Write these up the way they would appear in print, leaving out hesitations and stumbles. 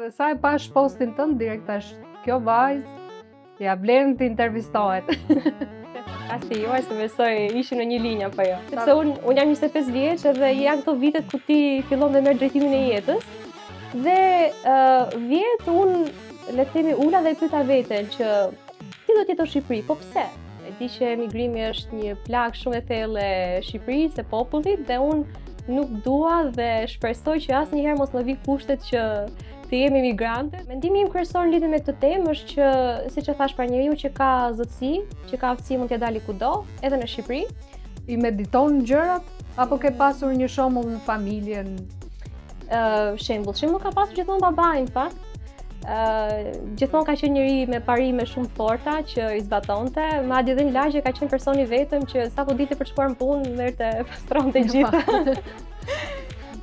Edhe sa e pash postin tënd direkt tash, kjo vajzë ja vlen të intervistohet. Asti juaj se besoj ishim në një linjë apo jo. Sepse unë jam 25 vjeç edhe janë këto vitet ku ti fillon dhe merr drejtimin e jetës. Dhe vjet unë le të themi ula dhe pyeta veten që ti do të jetë në Shqipëri, po pse? E di që emigrimi është një plagë shumë e thellë e Shqipërisë, e popullit, dhe unë nuk dua dhe shpresoj që asnjëherë mos më vi kushtet që të jemi emigrante. Mendimi im kryesor lidhur me këtë temë është që, siç e thash, pra njeriu që ka zotësi, që ka aftësi mund t'ja dali kudo, edhe në Shqipëri. I mediton gjërat apo ke pasur një shembull në familjen? Shembull ka pasur gjithmonë babai, në fakt. Gjithmonë ka qenë njëri me parime shumë forta që i zbatonte, madje edhe në lagje ka qenë personi vetëm që sapo dilte për të shkuar në punë merrte pastronte gjithë.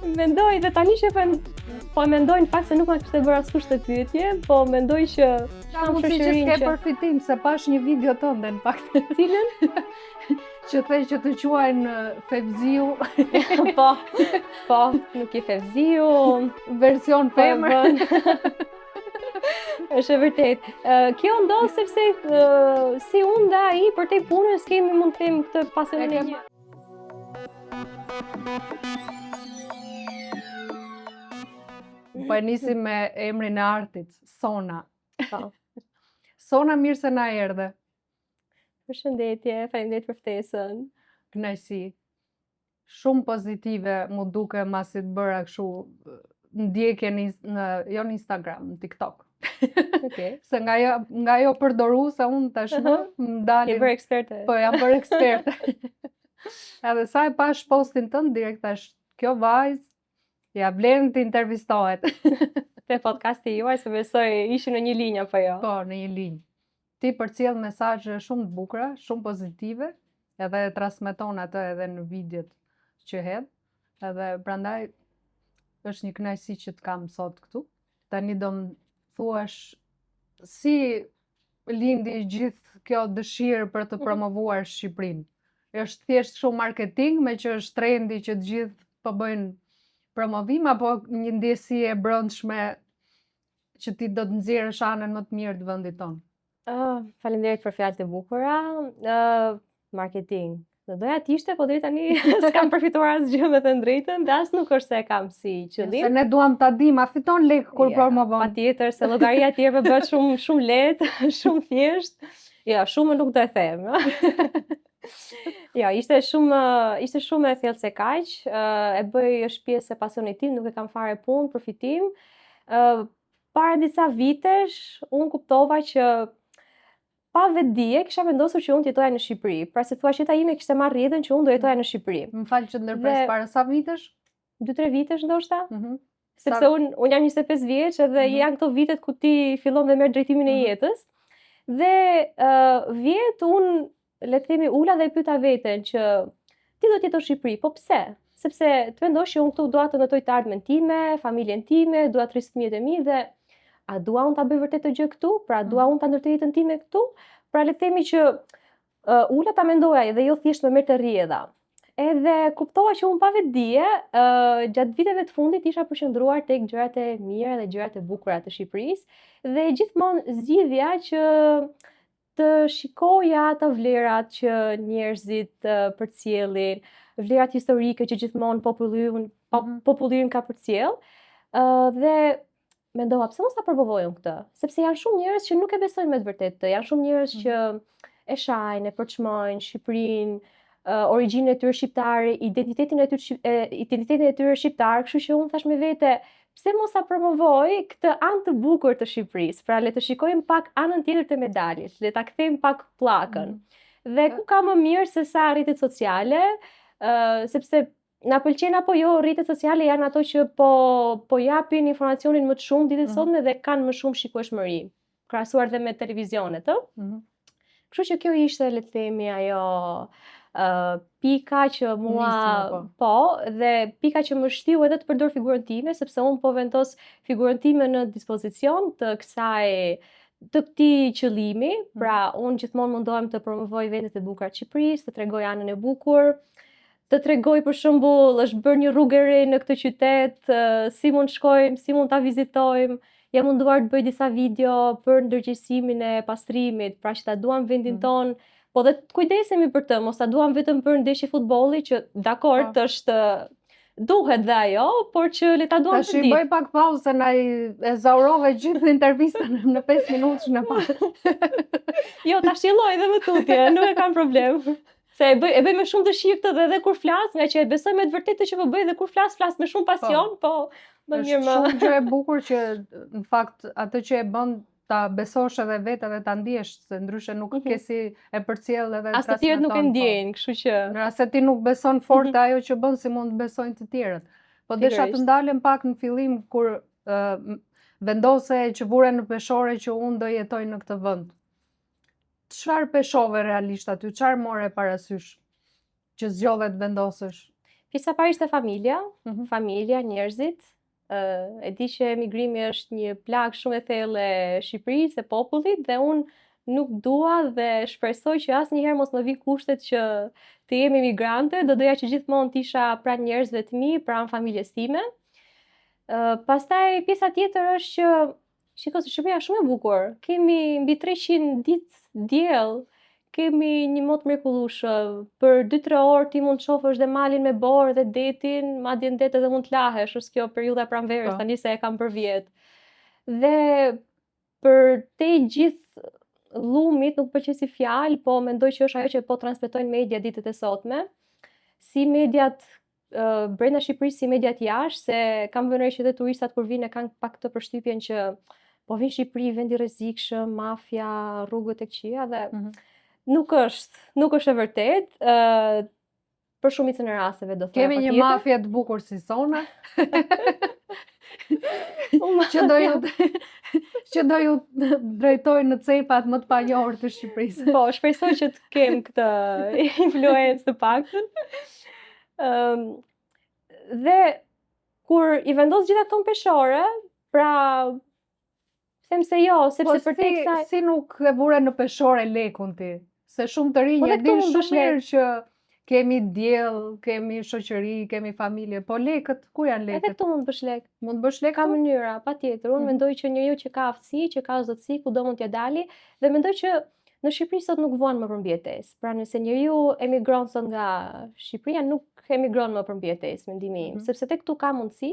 Mendoj dhe tani që po mendoj në fakt se nuk ma kishte bërë askush të pyetje, po mendoj që kam shoqërinë që përfitim se pash një video tënde në fakt. Cilën? Që the që të quajnë Fevziu. Po, nuk i Fevziu, version femër. Është e vërtet. Kjo ndodh sepse si unë dhe ai përtej punës kemi mund të them këtë pasionin e një. Po nisim me emrin e artit, Sona. Sona, mirë se na erdhe. Përshëndetje, faleminderit për ftesën. Kënaqësi. Shumë pozitive mu duke masi të bëra kështu ndjekje jo në Instagram, në TikTok. Okay. Se nga jo përdoruese unë tashmë më dalin. Je bërë eksperte. Po, jam bërë eksperte. Edhe sa e pash postin tënd direkt tash, kjo vajzë ja vlen të intervistohet. Te podcasti juaj se besoj ishim në një linjë apo jo? Po, në një linjë. Ti përcjell mesazhe shumë të bukura, shumë pozitive, edhe transmeton atë edhe në videot që hedh. Edhe prandaj është një kënaqësi që të kam sot këtu. Tani do më thuash si lindi gjithë kjo dëshirë për të promovuar Shqipërinë. Është thjesht shumë marketing me që është trendi që të gjithë po bëjnë promovim, apo një ndjesi e brendshme që ti do të nxjerrësh anën më të mirë të vendit tonë? Faleminderit për fjalët e bukura. Marketing. Do doja të ishte, po deri tani s'kam përfituar asgjë, me thënë drejtën, dhe as nuk është se e kam si qëllim. Se ne duam ta dim, a fiton lek kur promovon? Patjetër, se llogaria e tjerëve bëhet shumë lehtë, shumë thjesht. Jo, shumë nuk do e them. Jo, ishte shumë e thellë se kaq. E bëj, është pjesë e pasionit tim, nuk e kam fare punë, përfitim. Para disa vitesh, unë kuptova që pa vetdije kisha vendosur që unë të jetoja në Shqipëri. Pra se thua që jeta ime kishte marrë rrjedhën që unë do jetoja në Shqipëri. Më fal që ndërpres, para sa vitesh? 2-3 vitesh ndoshta. Sepse unë jam 25 vjeç edhe janë këto vitet ku ti fillon dhe merr drejtimin e jetës. Dhe vjet unë, le të themi, ula dhe pyeta veten që ti do të jetë në Shqipëri, po pse? Sepse të vendosh që unë këtu dua të ndërtoj të ardhmen time, familjen time, dua të rris fëmijët e mi, dhe a dua unë ta bëj vërtet të gjë këtu? Pra dua unë ta ndërtoj jetën time këtu? Pra le të themi që ula ta mendoja dhe jo thjesht më merr të rrjedha. Edhe kuptova që unë pa vetdije, gjatë viteve të fundit isha përqendruar tek gjërat e mira dhe gjërat e bukura të Shqipërisë, dhe gjithmonë zgjidhja që të shikoja ato vlerat që njerëzit përcjellin, vlerat historike që gjithmonë populli ka përcjell, dhe mendova pse mos ta provojmë këtë, sepse janë shumë njerëz që nuk e besojnë me të vërtetë, janë shumë njerëz që e shajnë, e përçmojnë Shqipërinë, origjinën e tyre shqiptare, identitetin e tyre shqiptar, kështu që unë thash me vete, pse mos ta promovoj këtë anë të bukur të Shqipërisë? Pra le të shikojmë pak anën tjetër të medaljes, le ta kthejmë pak pllakën. Dhe ku ka më mirë se sa rrjetet sociale, sepse na pëlqen apo jo, rrjetet sociale janë ato që po japin informacionin më të shumë ditët sotme dhe kanë më shumë shikueshmëri, krahasuar dhe me televizionet, Kështu që kjo ishte, le të themi, ajo pika që mua dhe pika që më shtiu edhe të përdor figurën time, sepse unë po vendos figurën time në dispozicion të këtij qëllimi. Pra unë gjithmonë mundohem të promovoj vendet e bukura të Shqipërisë, të tregoj anën e bukur, të tregoj për shembull është bërë një rrugë e re në këtë qytet, si mund shkojmë, si mund ta vizitojmë. jam munduar të bëj disa video për ndërgjegjësimin e pastrimit, pra që ta duam vendin ton, po dhe të kujdesemi për të, mos ta duam vetëm për ndeshje futbolli, që dakord është duhet dhe ajo, por që le ta duam për ditë. Tash bëj pak pauzë se na e zaurove gjithë intervistën në 5 minutë në parë. Jo, ta shilloj dhe më tutje, nuk e kam problem. Se e bëj me shumë dëshirë këtë dhe edhe kur flas, nga që e besoj me të vërtetë që po bëj dhe kur flas me shumë pasion, po më mirë më. Është shumë gjë e bukur që në fakt atë që e bën ta besosh edhe vetë dhe ta ndjesh, se ndryshe nuk ke si e përcjell edhe as të tjerët nuk e ndjejnë, kështu që në rast se ti nuk beson fort ajo që bën, si mund të besojnë të tjerët. Po desha të ndalem pak në fillim kur vendose që vure në peshore që unë do jetoj në këtë vend. Çfarë peshove realisht aty? Çfarë more parasysh që zgjodhet vendosësh? Pjesa parë ishte familja, njerëzit. E di që emigrimi është një plagë shumë e thellë e Shqipërisë, e popullit, dhe unë nuk dua dhe shpresoj që asnjëherë mos më vi kushtet që të jem emigrante, do doja që gjithmonë të isha pranë njerëzve të mi, pranë familjes time. Pastaj pjesa tjetër është që shiko se Shqipëria është shumë e bukur. Kemi mbi 300 ditë diell, kemi një mot mrekullueshëm. Për 2-3 orë ti mund të shohësh dhe malin me borë dhe detin, madje në det edhe mund të lahesh, është kjo periudha pranverës, tani se e kam për vjet. Dhe për te gjithë llumit, nuk pëlqej si fjalë, po mendoj që është ajo që po transmetojnë media ditët e sotme, si mediat brenda Shqipërisë, si mediat jashtë, se kam vënë re që dhe turistat kur vinë kanë pak të përshtypjen që po vinë Shqipëri, vend i rrezikshëm, mafia, rrugët e këqija, dhe nuk është e vërtet. Për shumicën e rasteve do thoya. Kemi një mafie të bukur si Sona. që do ju drejtojnë në cepat më të panjohur të Shqipërisë. Po, shpresoj që të kem këtë influencë të paktën. Dhe kur i vendos gjitha këto në peshore, pra them se jo, sepse për teksa si nuk e vure në peshore lekun ti. Se shumë të rinj e din shumë mirë që kemi diell, kemi shoqëri, kemi familje, po lekët, ku janë lekët? Edhe këtu mund të bësh lek. Mund të bësh lek? Ka mënyra, patjetër. Unë mendoj që njeriu që ka aftësi, që ka zotësi, kudo mund t'ja dali, dhe mendoj që në Shqipëri sot nuk vuan më për mbijetesë. Pra nëse njeriu emigron sot nga Shqipëria, nuk emigron më për mbijetesë, mendimi im, sepse tek këtu ka mundësi,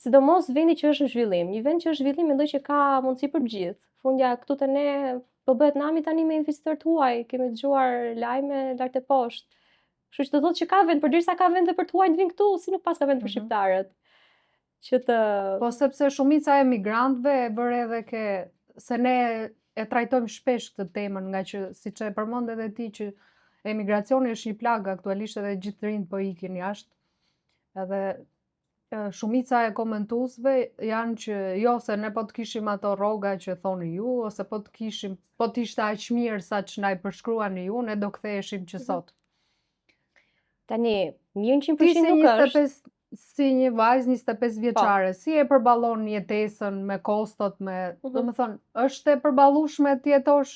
sidomos vendi që është në zhvillim. Një vend që është në zhvillim mendoj që ka mundësi për gjithë. Fundja këtu te ne po bëhet nami tani me investitorët huaj, kemi dëgjuar lajme lart e poshtë. Kështu që do thotë që ka vend, përderisa ka vende për të huaj të vinë këtu, si nuk pas ka vend për shqiptarët. Po sepse shumica e emigrantëve e bërë edhe se ne e trajtojmë shpesh këtë temën, nga që siç e përmend edhe ti që emigracioni është një plagë aktualisht, edhe gjithë të rinjt po ikin jashtë. Edhe shumica e komentuesve janë që jo se ne po të kishim ato rroga që thoni ju, ose po të ishte aq mirë sa që na i përshkruani ju, ne do ktheheshim që sot. Tani, 100% nuk është. Si një vajzë 25 vjeçare, si e përballon jetesën me kostot, domethënë, është e përballueshme të jetosh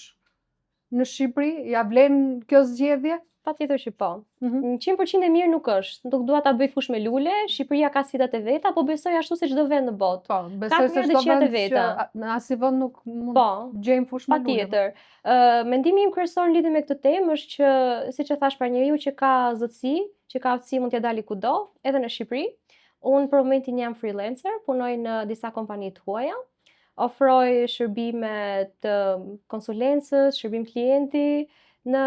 në Shqipëri? Ja vlen kjo zgjedhje? Patjetër që po. 100% e mirë nuk është. Nuk dua ta bëj fush me lule, Shqipëria ka sfidat e veta, po besoj ashtu si çdo vend në botë. Po, besoj se çdo vend që në asnjë vend nuk mund gjejmë fush me lule. Patjetër. Mendimi im kryesor në lidhje me këtë temë është që, siç e thash, pra njeriu që ka zotësi, që ka aftësi mund t'ja dali kudo, edhe në Shqipëri. Unë për momentin jam freelancer, punoj në disa kompani të huaja, ofroj shërbime të konsulencës, shërbim klienti në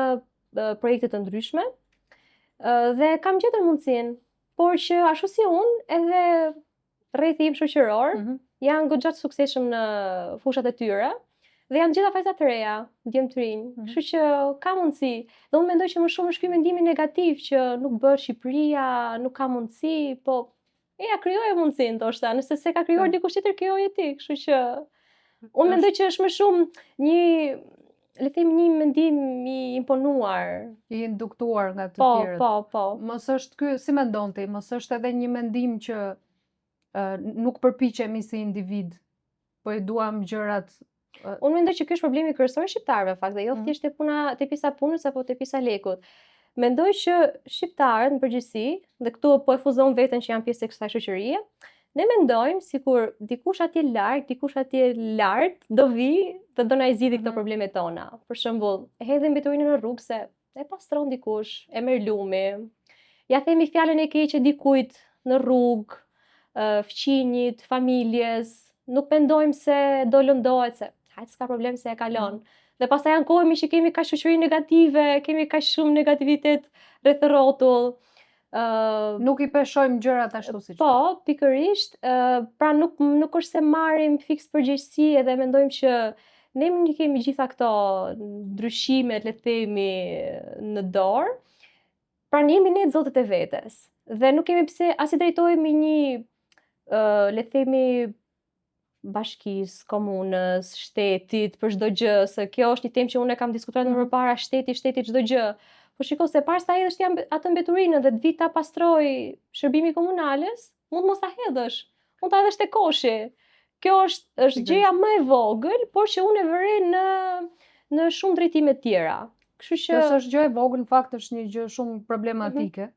projekte të ndryshme, dhe kam gjetur mundësinë, por që ashtu si unë, edhe rrethi im shoqëror janë goxha të suksesshëm në fushat e tyre, dhe janë gjitha vajza të reja, djemë të rinj, kështu që ka mundësi. Dhe unë mendoj që më shumë është ky mendimi negativ që nuk bëhet Shqipëria, nuk ka mundësi, po ja krijoje mundësinë ndoshta, nëse se ka krijuar dikush tjetër, krijoje ti, kështu që unë mendoj që është më shumë një mendim i imponuar, i induktuar nga të tjerët. Po. Mos është ky, si mendon ti, mos është edhe një mendim që nuk përpiqemi si individ, po i duam gjërat. Unë mendoj që ky është problemi kryesor i shqiptarëve, në fakt, dhe jo thjesht te pjesa punës apo te pjesa lekut. Mendoj që shqiptarët në përgjithësi, dhe këtu po e fuzon veten që janë pjesë e kësaj shoqërie, Ne mendojmë sikur dikush atje lart do vi dhe do na i zgjidhë këto problemet tona. Për shembull, e hedhim mbeturinë në rrugë se e pastron dikush, e merr lumi. Ja themi fjalën e keqe dikujt në rrugë, fëqinjit, familjes, nuk mendojmë se do lëndohet se hajt s'ka problem se e kalon. Dhe pastaj ankohemi që kemi kaq shoqëri negative, kemi kaq shumë negativitet rreth rrotull. Nuk i peshojmë gjërat ashtu siç. Po, pikërisht, pra nuk është se marrim fiks përgjegjësi edhe mendojmë që ne nuk kemi gjitha këto ndryshimet, le të themi, në dorë. Pra jemi ne zotët e vetes. Dhe nuk kemi pse as i drejtohemi një, le të themi, bashkisë, komunës, shtetit për çdo gjë, se kjo është një temë që unë e kam diskutuar më përpara, shteti çdo gjë. Po shiko se pas ta hedhësh ti atë mbeturinë dhe të vi ta pastroj shërbimi komunales, mund mos ta hedhësh. Mund ta hedhësh te koshi. Kjo është gjëja më e vogël, por që unë e vërej në shumë drejtime të tjera. Kështu që është gjë e vogël, në fakt është një gjë shumë problematike.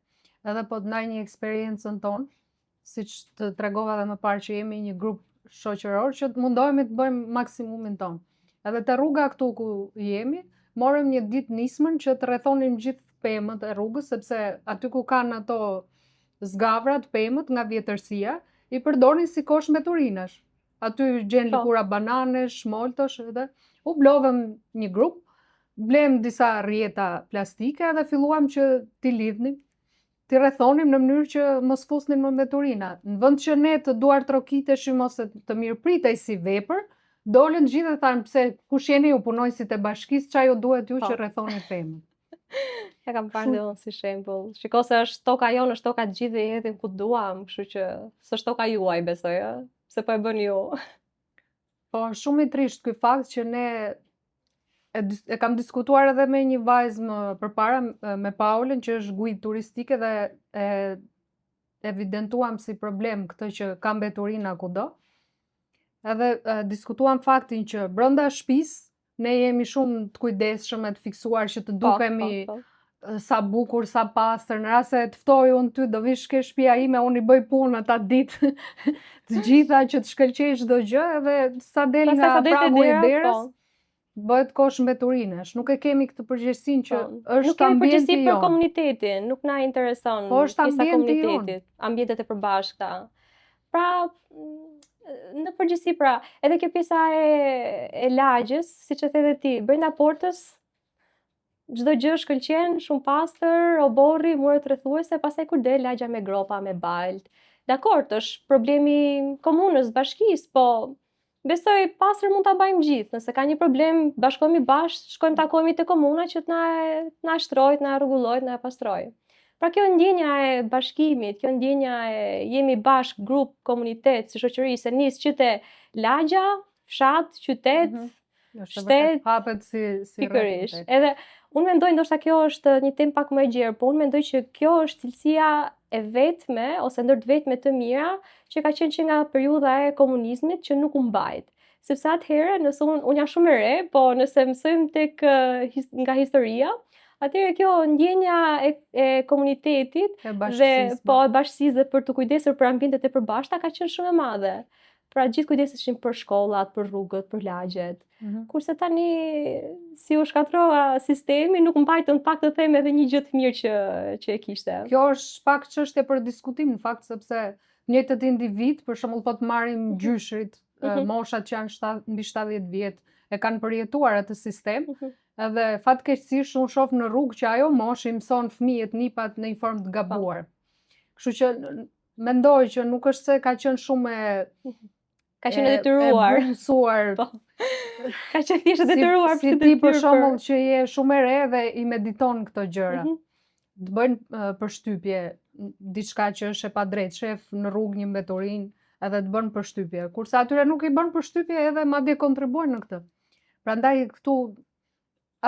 Edhe po të ndaj një eksperiencën tonë, siç të tregova edhe më parë që jemi një grup shoqëror që mundohemi të bëjmë maksimumin tonë. Edhe te rruga këtu ku jemi, morëm një ditë nismën që të rrethonim gjithë pemët e rrugës, sepse aty ku kanë ato zgavrat, pemët nga vjetërsia, i përdorin si kosh mbeturinash. Aty gjen lëkura bananesh, moltosh, edhe u blodhëm një grup, blem disa rrjeta plastike dhe filluam që t'i lidhnim, t'i rrethonim në mënyrë që mos fusnin më mbeturina. Në vend që ne të duar trokiteshim ose të mirëpritej si vepër, dolën gjithë dhe thanë pse kush jeni ju punojësit e bashkisë, ç'a ju duhet ju që rrethoni pemën. Ja kam parë dhe unë si shembull. Shiko se është toka jonë, është toka të gjithë dhe i hedhim ku duam, kështu që s'është toka juaj, besoj, se po e bën ju. Po, shumë i trisht ky fakt që ne e kam diskutuar edhe me një vajzë më përpara me Paulën që është guid turistike dhe e evidentuam si problem këtë që ka mbeturina kudo. Edhe diskutuam faktin që brenda shtëpisë ne jemi shumë të kujdesshëm e të fiksuar që të dukemi sa bukur, sa pastër. Në rast se të ftoj unë ty, do vish ke shtëpia ime, unë i bëj punë atë ditë të gjitha që të shkëlqej çdo gjë, edhe sa del nga pragu i derës, bëhet kosh mbeturinash. Nuk e kemi këtë përgjegjësinë që është ambienti jonë. Nuk kemi përgjegjësi për komunitetin, nuk na intereson pjesa komunitetit, ambientet e përbashkëta. Pra, në përgjithësi, pra, edhe kjo pjesa e lagjës, siç e the edhe ti, brenda portës çdo gjë shkëlqen, shumë pastër, oborri, muret rrethuese, pastaj kur del lagja me gropa, me balt. Dakord, është problemi komunës, bashkisë, po besoj pastër mund ta bëjmë gjithë. Nëse ka një problem, bashkohemi bashkë, shkojmë takohemi te komuna që të na shtrojë, të na rregullojë, të na pastrojë. Pra kjo ndjenja e bashkimit, kjo ndjenja e jemi bashk, grup, komunitet, si shoqëri, se nis që te lagja, fshat, qytet, shtet, hapet si pikërisht. Edhe unë mendoj ndoshta kjo është një temë pak më e gjerë, po unë mendoj që kjo është cilësia e vetme ose ndër të vetme të mira që ka qenë që nga periudha e komunizmit që nuk u mbajt. Sepse atëherë, nëse unë jam shumë e re, po nëse mësojmë nga historia, atëherë kjo ndjenja e komunitetit dhe po e bashkësisë dhe për të kujdesur për ambientet e përbashkëta ka qenë shumë e madhe. Pra gjithë kujdeseshin për shkollat, për rrugët, për lagjet. Kurse tani si u shkatrova sistemi, nuk mbajtën pak të them edhe një gjë të mirë që e kishte. Kjo është pak çështje për diskutim në fakt, sepse njëjtët individ, për shembull po të marrim gjyshrit, moshat që janë mbi 70 vjet, e kanë përjetuar atë sistem. Edhe fatkeqësisht unë shoh në rrugë që ajo moshë i mëson fëmijët, nipat në një formë të gabuar. Kështu që mendoj që nuk është se ka qenë shumë ka qenë detyruar. Ka qenë thjesht detyruar si ti për shembull që je shumë e re dhe i mediton këto gjëra. Të bëjnë përshtypje diçka që është e padrejtë, shef në rrugë një mbeturinë edhe të bën përshtypje. Kurse atyre nuk i bën përshtypje edhe madje kontribuojnë në këtë. Prandaj këtu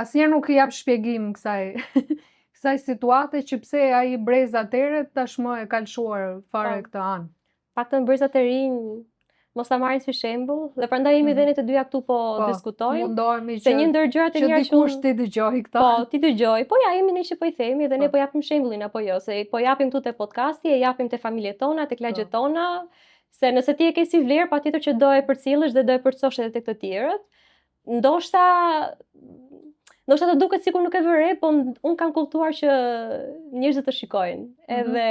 asnjëherë nuk i jap shpjegim kësaj situate që pse ai breza atëre tashmë e ka lëshuar fare këtë anë. Paktën brezat e rinj mos ta marrin si shembull, dhe prandaj jemi dhe ne të dyja këtu po diskutojmë. Mundohemi se një ndër gjërat e mira që dikush ti dëgjoj këtë. Po, ti dëgjoj. Po ja jemi ne që po i themi dhe ne po japim shembullin apo jo, se po japim këtu te podcasti, e japim te familjet tona, te lagjet tona, Se nëse ti e ke si vlerë, patjetër që do e përcjellësh dhe do e përcosh edhe tek të tjerët. Ndoshta të duket sikur nuk e vë re, po unë kam kuptuar që njerëzit të shikojnë. Edhe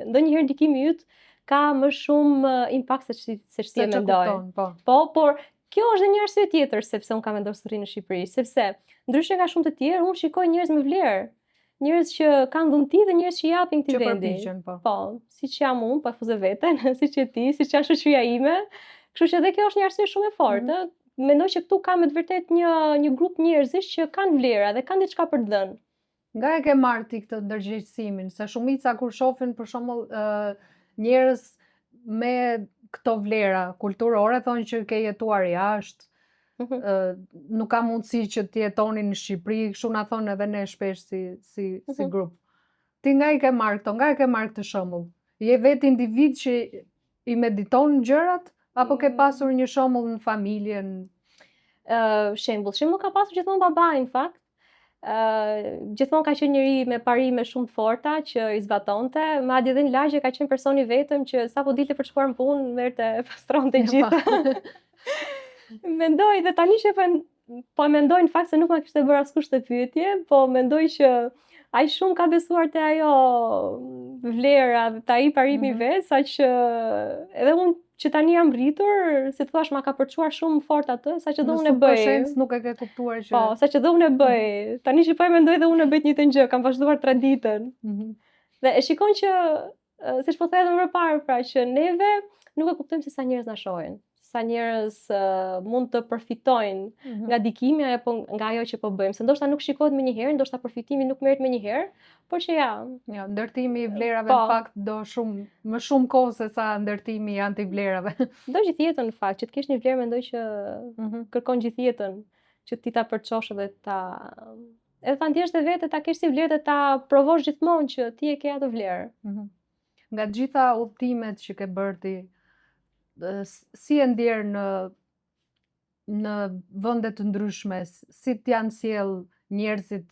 ndonjëherë ndikimi yt ka më shumë impakt se ç'ti e mendoj. Po, por kjo është edhe një arsye tjetër sepse unë kam vendosur të rri në Shqipëri, sepse ndryshe nga shumë të tjerë, unë shikoj njerëz me vlerë. Njerëz që kanë dhunti dhe njerëz që japin këtij vendi. Po, siç jam unë, pa fuze veten, siç je ti, siç janë shoqëria ime. Kështu që edhe kjo është një arsye shumë e fortë. Mendoj që këtu ka me të vërtet një grup njerëzish që kanë vlera dhe kanë diçka për të dhënë. Nga e ke marrë ti këtë ndërgjegjësimin? Se shumica kur shohin për shembull njerëz me këto vlera kulturore thonë që ke jetuar jashtë. Nuk ka mundësi që të jetoni në Shqipëri, kështu na thonë edhe ne shpesh si grup. Ti nga i ke marrë këto, nga e ke marrë këtë shembull? Je vetë individ që i mediton gjërat apo ke pasur një shembull në familje? Shembull ka pasur gjithmonë babai, në fakt. Gjithmonë ka qenë njëri me parime shumë të forta që i zbatonte, madje edhe në lagje ka qenë personi vetëm që sapo dilte për të shkuar në punë, merrte pastronte gjithë. Mendoj dhe tani që po mendoj në fakt se nuk ma kishte bërë askush të pyetje, po mendoj që ai shumë ka besuar te ajo vlera, te ai parimi vet, saqë edhe unë që tani jam rritur, si thua, ma ka përçuar shumë fort atë, saqë dhe unë e bëj. Në nuk e ke kuptuar që. Po, saqë dhe unë e bëj. Tani që po e mendoj dhe unë e bëj të njëjtën gjë, kam vazhduar traditën. Dhe e shikon që siç po thënë edhe më parë, pra që neve nuk e kuptojmë se sa njerëz na shohin. Sa njerëz mund të përfitojnë nga dikimi apo nga ajo që po bëjmë. Se ndoshta nuk shikohet më njëherë, ndoshta përfitimi nuk merret më njëherë, por që ja, ndërtimi i vlerave në fakt do më shumë kohë se sa ndërtimi i antivlerave. Do gjithë jetën në fakt, që të kesh një vlerë mendoj që kërkon gjithë jetën që ti ta përçosh edhe edhe ta ndjesh vetë, ta kesh si vlerë dhe ta provosh gjithmonë që ti e ke atë vlerë. Nga të gjitha udhëtimet që ke bërë ti, si e ndjer në vende të ndryshme, si t'janë sjell njerëzit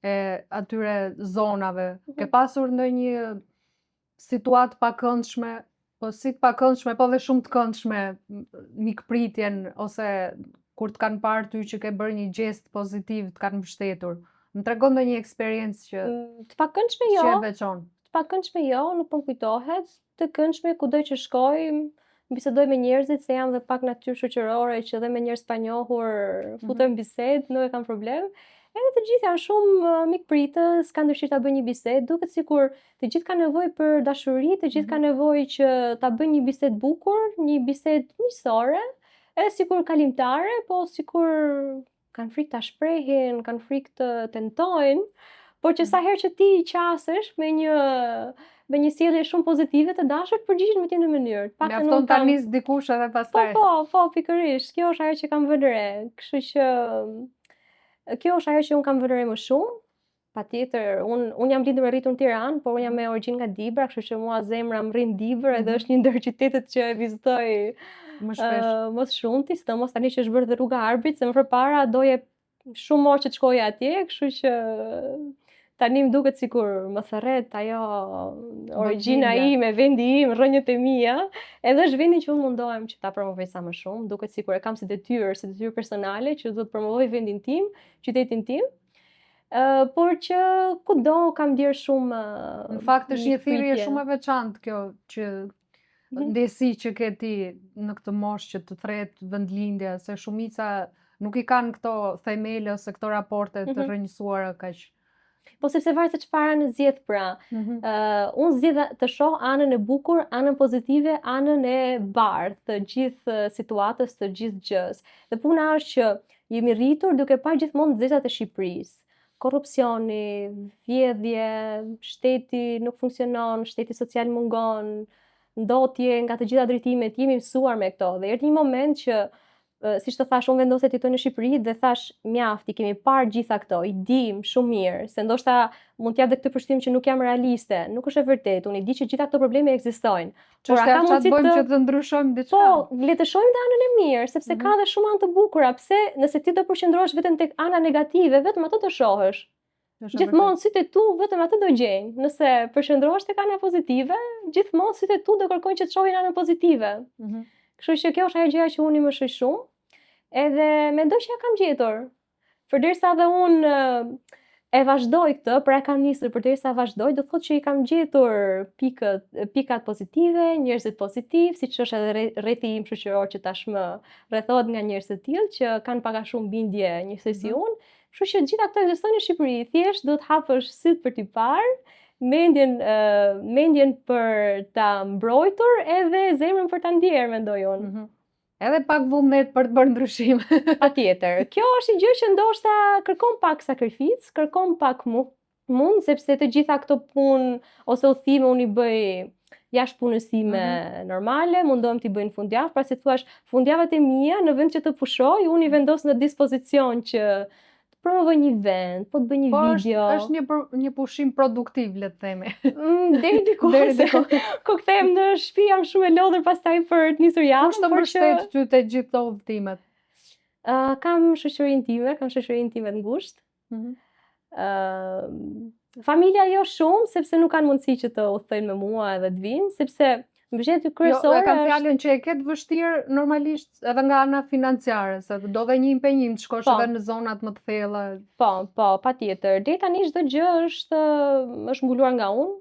e atyre zonave? Ke pasur ndonjë situatë pakëndshme, po si të pakëndshme, po dhe shumë të këndshme, mikpritjen ose kur të kanë parë ty që ke bërë një gest pozitiv, të kanë mbështetur? Më tregon ndonjë eksperiencë që të pakëndshme jo. Që e veçon? Të pakëndshme jo, nuk po kujtohet. Të këndshme kudo që shkoj, bisedoj me njerëzit, se jam dhe pak natyrë shoqërore që dhe me njerëz pa njohur futem bisedë, nuk e kam problem. Edhe të gjithë janë shumë mikpritës, kanë dëshirë ta bëjnë një bisedë, duket sikur të gjithë kanë nevojë për dashuri, të gjithë kanë nevojë që ta bëjnë një bisedë bukur, një bisedë miqësore, edhe sikur kalimtare, po sikur kanë frikë ta shprehin, kanë frikë të tentojnë, por që sa herë që ti qasesh me një sjellje shumë pozitive të dashur, përgjigjen me një mënyrë. Mjafton ta nis dikush edhe pastaj. Po, pikërisht. Kjo është ajo që kam vënë re. Kështu që kjo është ajo që un kam vënë re më shumë. Patjetër, un jam lindur e rritur në Tiranë, por un jam me origjinë nga Dibra, kështu që mua zemra më rrin Dibër, edhe është një ndër qytetet që e vizitoj më shpesh. Më shumti, sidomos tani që është bërë dhe rruga Arbrit, se më përpara doje shumë orë që të shkoja atje, kështu që tani më duket sikur më thërret ajo origjina ime, vendi im, rrënjët e mia, edhe është vendi që unë mundohem që ta promovoj sa më shumë, duket sikur e kam si detyrë personale që do të promovoj vendin tim, qytetin tim. Por që kudo kam ndier shumë. Në fakt është një thirrje shumë e veçantë kjo që ndjesi që ke ti në këtë moshë që të thret vendlindja, se shumica nuk i kanë këto themele ose këto raporte të rrënjësuara kaq. Po sepse varet se çfarë anë zgjedh pra. Unë zgjedh të shoh anën e bukur, anën pozitive, anën e bardhë të gjithë situatës, të gjithë gjës. Dhe puna është që jemi rritur duke parë gjithmonë nxehtësat e Shqipërisë. Korrupsioni, vjedhje, shteti nuk funksionon, shteti social mungon, ndotje nga të gjitha drejtimet, jemi mësuar me këto. Dhe erdhi një moment që siç të thash, unë vendosja të jetoj në Shqipëri dhe thash mjaft, i kemi parë gjitha këto, i dim shumë mirë, se ndoshta mund t'jap dhe këtë përshtypjen që nuk jam realiste, nuk është e vërtetë, unë i di që gjitha këto probleme ekzistojnë. Por ka mundësi që të ndryshojmë diçka. Po, le të shohim dhe anën e mirë, sepse ka dhe shumë anë të bukura, pse nëse ti do përqendrohesh vetëm tek ana negative, vetëm ato të shohësh. Gjithmonë sytë e tu vetëm atë do gjejnë. Nëse përshëndrohesh tek ana pozitive, gjithmonë sytë e tu do kërkojnë që të shohin anën pozitive. Kështu që kjo është ajo gjëja që unë më shoj shumë, edhe mendoj që ja kam gjetur. Përderisa edhe unë e vazhdoj këtë, pra e kam nisur përderisa vazhdoj, do thotë që i kam gjetur pikat pozitive, njerëzit pozitiv, siç është edhe rreti im shoqëror që tashmë rrethohet nga njerëz të tillë që kanë pak a shumë bindje njësoj si unë. Kështu që gjitha këto ekzistojnë në Shqipëri, thjesht do të hapësh syt për t'i parë, mendjen për ta mbrojtur edhe zemrën për ta ndjerë, mendoj unë. Edhe pak vullnet për të bërë ndryshim. Patjetër. Kjo është një gjë që ndoshta kërkon pak sakrificë, kërkon pak mund, sepse të gjitha këto punë ose udhime unë i bëj jashtë punës time normale, mundohem t'i bëj në fundjavë, pra si thuash, fundjavët e mia në vend që të pushoj, unë i vendos në dispozicion që promovoj një vend, po të bëj një video. Është një pushim produktiv, le të themi. Deri diku. Kur kthehem në shtëpi jam shumë e lodhur pastaj për të nisur javën. Kush të mbështet ty te gjithë këto udhëtimet? Kam shoqërinë time të ngushtë. Familja jo shumë, sepse nuk kanë mundësi që të udhtojnë me mua edhe të vinë, sepse mbështetja kryesore kam fjalën që e ke të vështirë normalisht edhe nga ana financiare, se do dhe një impenjim të shkosh edhe në zonat më të thella. Po, patjetër. Deri tani çdo gjë është mbuluar nga unë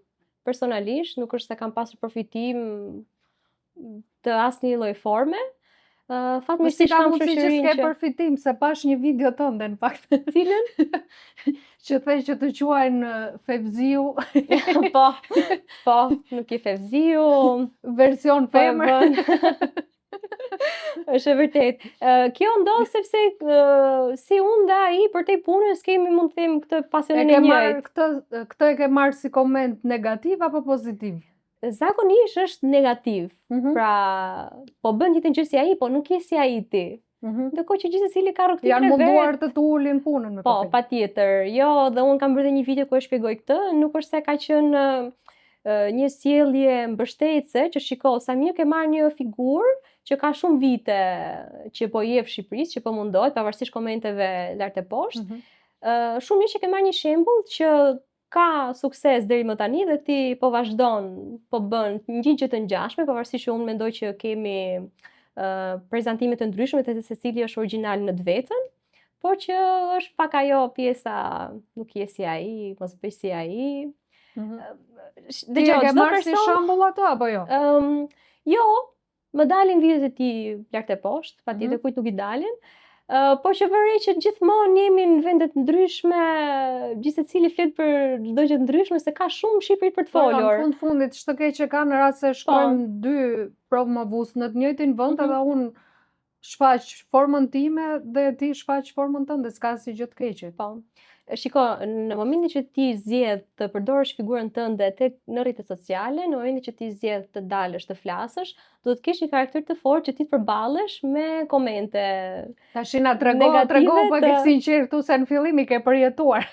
personalisht, nuk është se kam pasur përfitim të asnjë lloj forme. Fatmirësisht kam shoqërinë që përfitim, se pash një video tënde në fakt. Cilën? Që thej që të quajnë Fevziu. Po, nuk je Fevziu. Version femër. Është e vërtet. Kjo ndodh sepse si unë dhe ai për te punës kemi mund të them këtë pasionin e njëjtë. Këtë e ke marrë si koment negativ apo pozitiv? Zakonisht është negativ. Pra, po bën njëjtën gjë si ai, po nuk je si ai ti. Ndërkohë që gjithsecili ka rrugtimin e vet. Janë munduar të ulin punën me Po, patjetër. Jo, dhe unë kam bërë një video ku e shpjegoj këtë, nuk është se ka qenë një sjellje mbështetëse që shiko sa mirë ke marrë një figurë që ka shumë vite që po jep Shqipërisë, që po mundohet pavarësisht komenteve lart e poshtë. Shumë mirë që ke marrë një shembull që ka sukses deri më tani dhe ti po vazhdon, po bën një gjë të ngjashme, pavarësisht që unë mendoj që kemi prezantime të ndryshme të secili është origjinal në të vetën, por që është pak ajo pjesa nuk je si ai, mos bëj si ai. Ti e ke marrë si shembull ato apo jo? Jo, më dalin videot e tij lart e poshtë, patjetër kujt nuk i dalin. Po që vërej që gjithmonë jemi në vendet ndryshme, gjithsecili flet për çdo gjë ndryshme, se ka shumë Shqipëri për të folur. Në fundit ç'të keq që ka në rast se shkojmë dy promovus në të njëjtin vend, edhe unë shfaq formën time dhe ti shfaq formën tënde, s'ka si gjë të keqe. Po. Shiko, në momentin që ti zgjedh të përdorësh figurën tënde në rrjetet sociale, në momentin që ti zgjedh të dalësh të flasësh, do të kesh një karakter të fortë që ti të përballesh me komente. Tash na trego po ke sinqert tu se në fillim i ke përjetuar.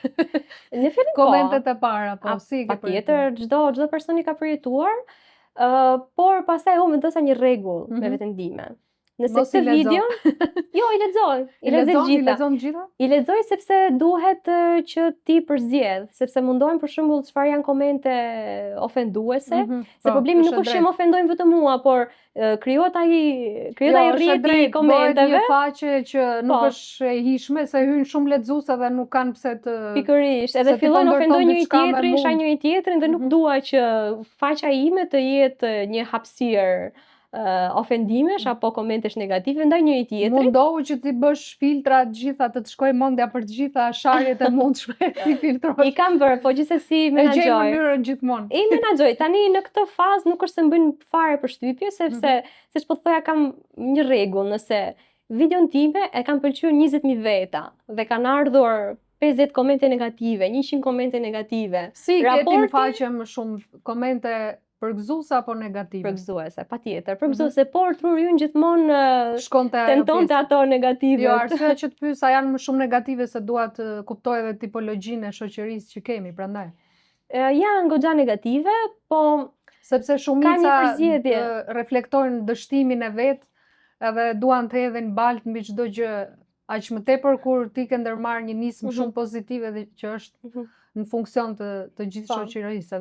Në fillim komentet e para, po si ke përjetuar? Patjetër, çdo person i ka përjetuar, por pastaj unë vendosa një rregull me veten time. Nëse këtë video, jo, i lexoj gjitha. I lexoj sepse duhet që ti përzgjedh, sepse mundohem për shembull çfarë janë komente ofenduese, se problemi nuk është që më ofendojnë vetëm mua, por krijohet ai rrjeti i komenteve. Një faqe që nuk është e hijshme, se hyn shumë lexues dhe nuk kanë pse të pikërisht, edhe fillojnë ofendojnë njëri tjetrin, shajnë njëri tjetrin dhe nuk dua që faqja ime të jetë një hapësirë ofendimesh apo komentesh negative ndaj njëri tjetrit. Mundohu që ti bësh filtra të gjitha, të shkojë mendja për të gjitha sharjet e mundshme ti filtrosh. I kam bërë, po gjithsesi menaxhoj. E gjej mënyrën gjithmonë. I menaxhoj. Tani në këtë fazë nuk është se më bën fare përshtypje, sepse siç po thoya kam një rregull, nëse videon time e kanë pëlqyer 20.000 veta dhe kanë ardhur 50 komente negative, 100 komente negative. Si gjetin në faqe më shumë komente përgëzuese apo negative? Përgëzuese, patjetër. Përgëzuese, por truri ynë gjithmonë tentonte ato negative. Jo, arsyeja që të pyes a janë më shumë negative se dua të kuptoj edhe tipologjinë e shoqërisë që kemi, prandaj. Janë goxha negative, po sepse shumica reflektojnë dështimin e vet, edhe duan të hedhin baltë mbi çdo gjë aq më tepër kur ti ke ndërmarrë një nismë shumë pozitive dhe që është në funksion të gjithë shoqërisë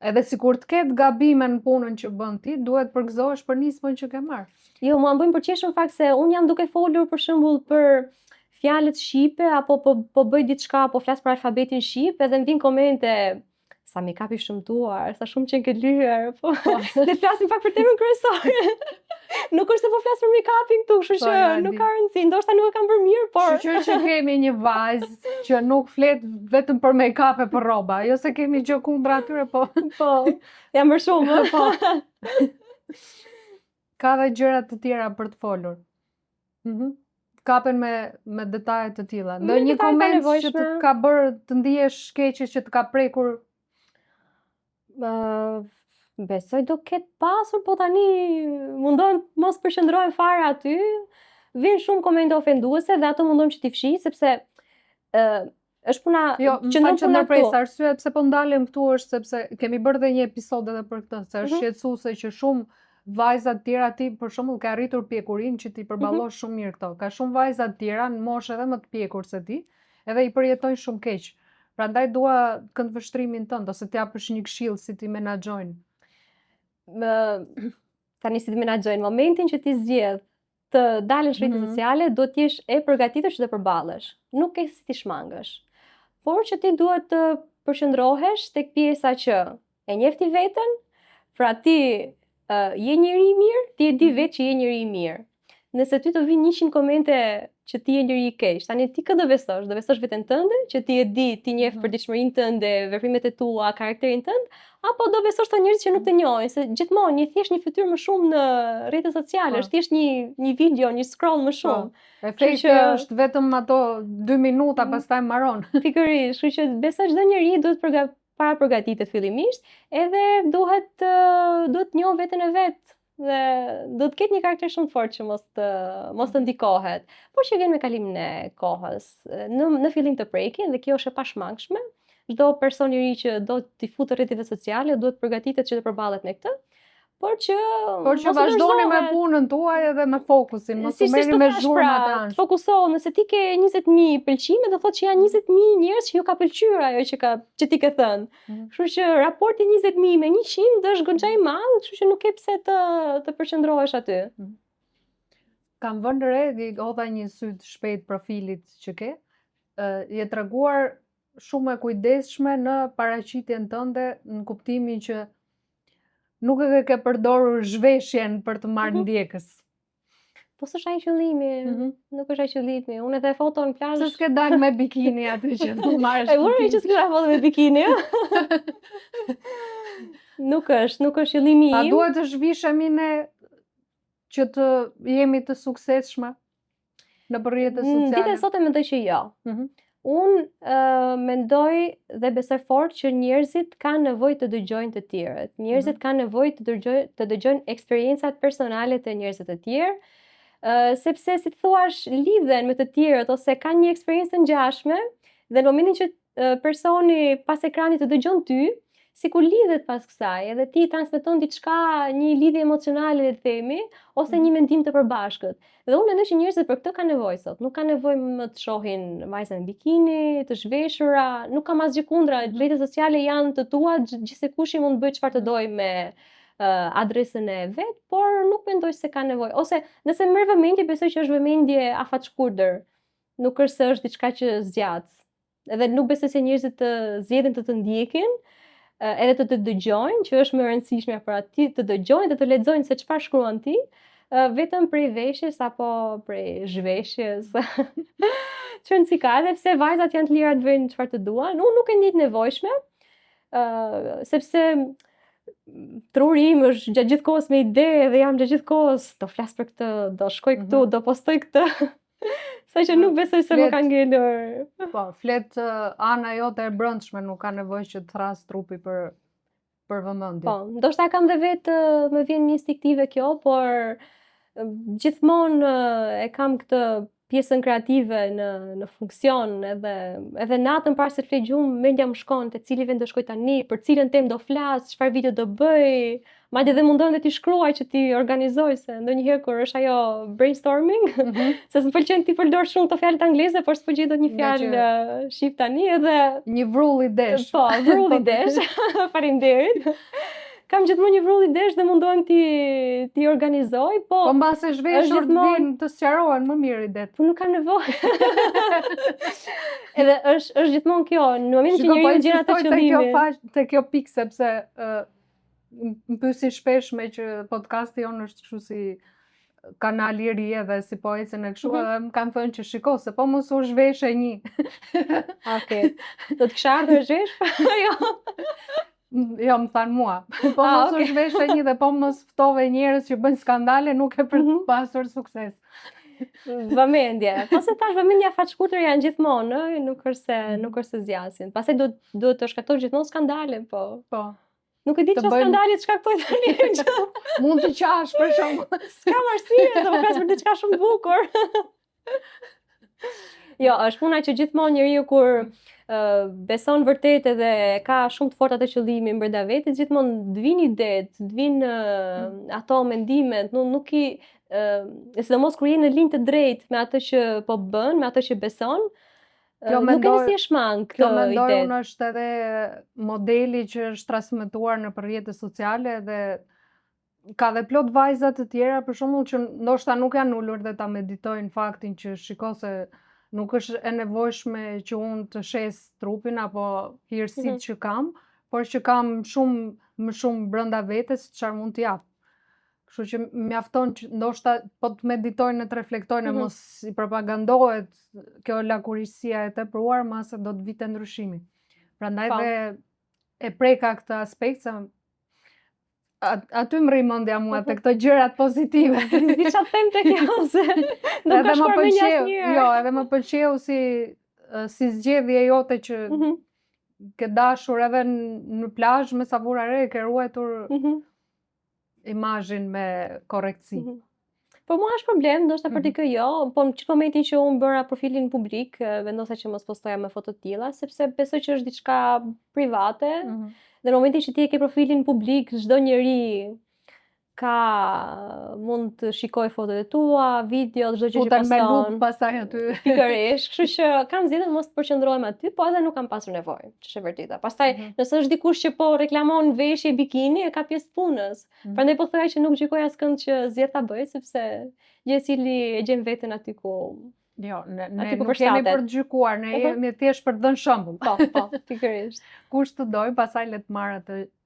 edhe sikur të ketë gabime në punën që bën ti, duhet përgëzohesh për nismën që ke marrë. Jo, mua më bën përqesh në fakt se unë jam duke folur për shembull për fjalët shqipe apo po bëj diçka, po flas për alfabetin shqip, edhe më vin komente sa mi kapi shëmtuar, sa shumë që ke lyer, po le të flasim pak për temën kryesore. Nuk është se po flas për make-upin këtu, kështu që nuk ka rëndësi, ndoshta nuk e kam bërë mirë, por Shqyr që kemi një vajzë që nuk flet vetëm për make-up e për rroba, jo se kemi gjë kundra atyre, po jam më shumë, po. Ka dhe gjëra të tjera për të folur. Kapen me detaje të tilla. Ndonjë koment që të ka bërë të ndihesh keqe, që të ka prekur? Besoj do ketë pasur, po tani mundohem mos përqendrohem fare aty. Vin shumë komente ofenduese dhe ato mundohem që t'i fshij, sepse është puna që nuk ndërpres arsye pse po ndalem këtu është sepse kemi bërë dhe një episod edhe për këtë, se është shqetësuese që shumë vajza të tjera ti për shembull ke arritur pjekurinë që ti përballosh shumë mirë këto. Ka shumë vajza të tjera në moshë edhe më të pjekur se ti, edhe i përjetojnë shumë keq. Prandaj dua këndvështrimin tënd ose të japësh një këshill si ti menaxhojnë. Tani si të menaxhojnë momentin që ti zgjedh të dalësh në rrjetet sociale, do të jesh e përgatitur që të përballesh. Nuk ke si ti shmangësh. Por që ti duhet të përqendrohesh tek pjesa që e njeh ti veten, pra ti je njeri i mirë, ti e di vetë që je njeri i mirë. Nëse ty të vinë 100 komente që ti je njeri i keq, tani ti kë do besosh? Do besosh veten tënde, që ti e di, ti njeh përditshmërinë tënde, veprimet e tua, karakterin tënd, apo do besosh të njerëz që nuk të njohin, se gjithmonë thjesht një fytyrë më shumë në rrjetet sociale, është thjesht një video, një scroll më shumë. Efekti është vetëm ato 2 minuta, pastaj mbaron. Pikërisht, kështu që besoj çdo njeri duhet para përgatitet fillimisht, edhe duhet njoh veten e vet. Dhe do të ketë një karakter shumë fort që mos të ndikohet, por që vjen me kalimin e kohës. Në fillim të prekin, dhe kjo është e pashmangshme, çdo person i ri që do t'i futë rrjetet sociale duhet përgatitet që të përballet me këtë, por që vazhdoni me punën tuaj edhe me fokusin, mos u merrni me zhurmat e ansh. Fokusohu, nëse ti ke 20.000 pëlqime, do thotë që janë 20.000 njerëz që ju ka pëlqyer ajo që ti ke thënë. Kështu që raporti 20.000 me 100 është goxha i madh, kështu që nuk ke pse të përqendrohesh aty. Kam vënë re, hodha një sy të shpejt profilit që ke. Je treguar shumë e kujdesshme në paraqitjen tënde, në kuptimin që nuk e ke përdorur zhveshjen për të marrë ndjekës. Po s'është ai qëllimi, nuk është ai qëllimi. Unë edhe foto në plazh. Se s'ke dalë me bikini aty që do marrësh. E vërë që s'ke foto me bikini. Nuk është qëllimi im. A duhet të zhvishemi ne që të jemi të suksesshme në rrjetet sociale? Ditën e sotme mendoj që jo. Unë mendoj dhe besoj fort që njerëzit kanë nevojë të dëgjojnë të tjerët. Njerëzit kanë nevojë të dëgjojnë eksperiencat personale të njerëzve të tjerë, sepse si thuash lidhen me të tjerët ose kanë një eksperiencë të ngjashme dhe në momentin që personi pas ekranit të dëgjon ty, sikur lidhet pas kësaj, edhe ti transmeton diçka, një lidhje emocionale le të themi, ose një mendim të përbashkët. Dhe unë mendoj që njerëzit për këtë kanë nevojë sot. Nuk kanë nevojë më të shohin vajzën në bikini, të zhveshura, nuk kam asgjë kundra, rrjetet sociale janë të tua, gjithsekush mund të bëjë çfarë të dojë me adresën e vet, por nuk mendoj se ka nevojë. Ose nëse merr vëmendje, besoj që është vëmendje afatshkurtër. Nuk është se është diçka që zgjat. Edhe nuk besoj se njerëzit të zgjedhin të ndjekin, edhe të dëgjojnë, që është më e rëndësishme për aty të dëgjojnë dhe të lexojnë se çfarë shkruan ti, vetëm prej veshjes apo prej zhveshjes. Çon si ka, edhe pse vajzat janë të lira të bëjnë çfarë të duan, unë nuk e ndjej të nevojshme, sepse truri im është gjatë gjithë kohës me ide dhe jam gjatë gjithë kohës do flas për këtë, do shkoj këtu, do postoj këtë. Sa që nuk besoj se më ka ngelur. Po, flet ana jote e brendshme, nuk ka nevojë që të thras trupi për vëmendje. Po, ndoshta kam dhe vetë më vjen instinktive kjo, por gjithmonë e kam këtë pjesën kreative në funksion, edhe natën para se të flej gjumë, mendja më shkon te cili vend do shkoj tani, për cilën temë do flas, çfarë video do bëj, madje edhe mundon dhe ti shkruaj që ti organizoj, se ndonjëherë kur është ajo brainstorming, se s'm pëlqen ti përdor shumë këto fjalë angleze, por s'po gjej dot një fjalë shqip tani edhe një vrull idesh. Po, vrull idesh. Faleminderit. Kam gjithmonë një vrull idesh dhe mundohem ti organizoj, po mbase zhveshur të vinë të sqarohen më mirë idet. Po nuk kam nevojë. Edhe është gjithmonë kjo, në momentin që njeriu gjen atë qëllime. Te kjo pikë sepse më pyesi shpesh me që podcasti jon është kështu si kanal i ri edhe si po ecën e kështu, edhe më kanë thënë që shiko se po mos u zhvesh e një. Okej. Do të kisha ardhur zhvesh? Jo. Jo, më thanë mua. Po mos u zhvesh e një dhe po mos ftove njerëz që bëjnë skandale, nuk e për të pasur sukses. Vëmendje. Pastaj tash vëmendja faqkurtër janë gjithmonë, nuk është se zgjasin. Pastaj do të shkaktoj gjithmonë skandale, po. Po. Nuk e di çfarë skandali të shkaktoj tani. Mund të qash për shembull. S'kam arsye, do të flas për diçka shumë bukur. Jo, është puna që gjithmonë njeriu kur beson vërtet edhe ka shumë të forta të qëllimi brenda vetes, gjithmonë të vinë idetë, të vinë ato mendimet, nuk i sidomos kur je në linjë të drejtë me atë që po bën, me atë që beson, nuk e nisi e shmang kjo mendoj unë është edhe modeli që është transmetuar në rrjetet sociale dhe ka dhe plot vajza të tjera për shembull që ndoshta nuk janë ulur dhe ta meditojnë faktin që shiko se nuk është e nevojshme që unë të shes trupin apo hirësitë që kam, por që kam më shumë brenda vetes çfarë mund të jap. Kështu që mjafton që ndoshta po të meditojnë, të reflektojnë, mos i propagandohet kjo lakurisia e tepruar, mase do të vite ndryshimi. Prandaj dhe e preka këtë aspekt se aty më rri mendja mua te këto gjërat pozitive. Di çfarë them te kjo se nuk ka shkuar me një asnjëherë. Jo, edhe më pëlqeu si zgjedhje jote që ke dashur edhe në plazh me savura re ke ruajtur imazhin me korrektësi. Po mua është problem, ndoshta për dikë jo, po në çdo momentin që unë bëra profilin publik, vendosa që mos postoja me foto të tilla, sepse besoj që është diçka private. Dhe në momentin që ti e ke profilin publik, çdo njeri mund të shikoj fotot e tua, video, çdo gjë që poston. Me luk pastaj aty. Pikërisht, kështu që kam zgjedhur mos të përqendrohem aty, po edhe nuk kam pasur nevojë, që është e vërteta. Pastaj, nëse është dikush që po reklamon veshje bikini, e ka pjesë të punës. Prandaj po thoya që nuk gjykoj askënd që zgjedh ta bëj, sepse gjë e cili e gjen veten aty ku jo, ne nuk kemi për të gjykuar, ne jemi thjesht për të dhënë shembull. Po, pikërisht. Kush të doj, pastaj le të marr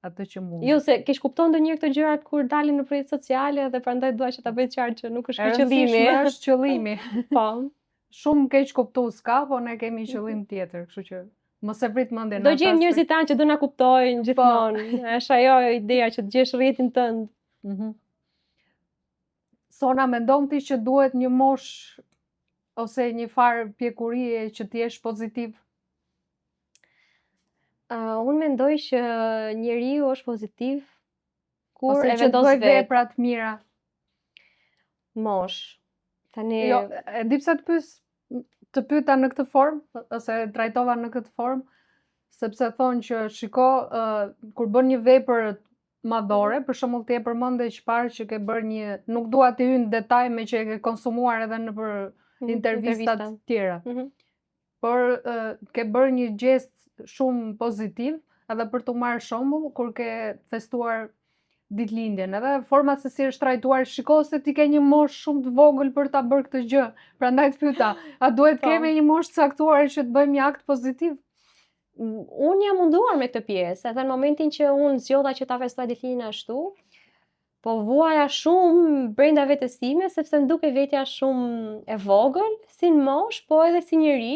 atë që mund. Jo, se keq kupton ndonjëherë këto gjërat kur dalin në rrjetet sociale dhe prandaj dua që ta bëj qartë që nuk është qëllimi. Është qëllimi. Po. Shumë keq kuptues ka, po ne kemi qëllim tjetër, kështu që mos e prit mendjen. Do gjejmë njerëzit tanë që do na kuptojnë gjithmonë. Është ajo ideja që të gjesh rrjetin tënd. Sona, mendon ti që duhet një moshë ose një farë pjekurie që t'jesh pozitiv? Unë mendoj që njeriu është pozitiv kur e vendos vetë. Ose që bëj vepra të mira. Mosh. Tani jo, e di pse të pyeta në këtë formë ose trajtova në këtë formë, sepse thonë që shiko, kur bën një vepër madhore, për shembull ti e përmende që parë që ke bërë një, nuk dua të hyj në detaj me që e ke konsumuar edhe në për intervistat tjera. Por ke bërë një gest shumë pozitiv edhe për të marrë shembull kur ke festuar ditëlindjen. Edhe forma se si është trajtuar, shiko se ti ke një moshë shumë të vogël për ta bërë këtë gjë. Prandaj të pyeta, a duhet kemi një moshë të caktuar që të bëjmë një akt pozitiv? Unë jam munduar me këtë pjesë, edhe në momentin që unë zgjodha që ta festoj ditëlindjen ashtu, po vuaja shumë brenda vetes time, sepse më duke vetja shumë e vogël, si në moshë, po edhe si njeri,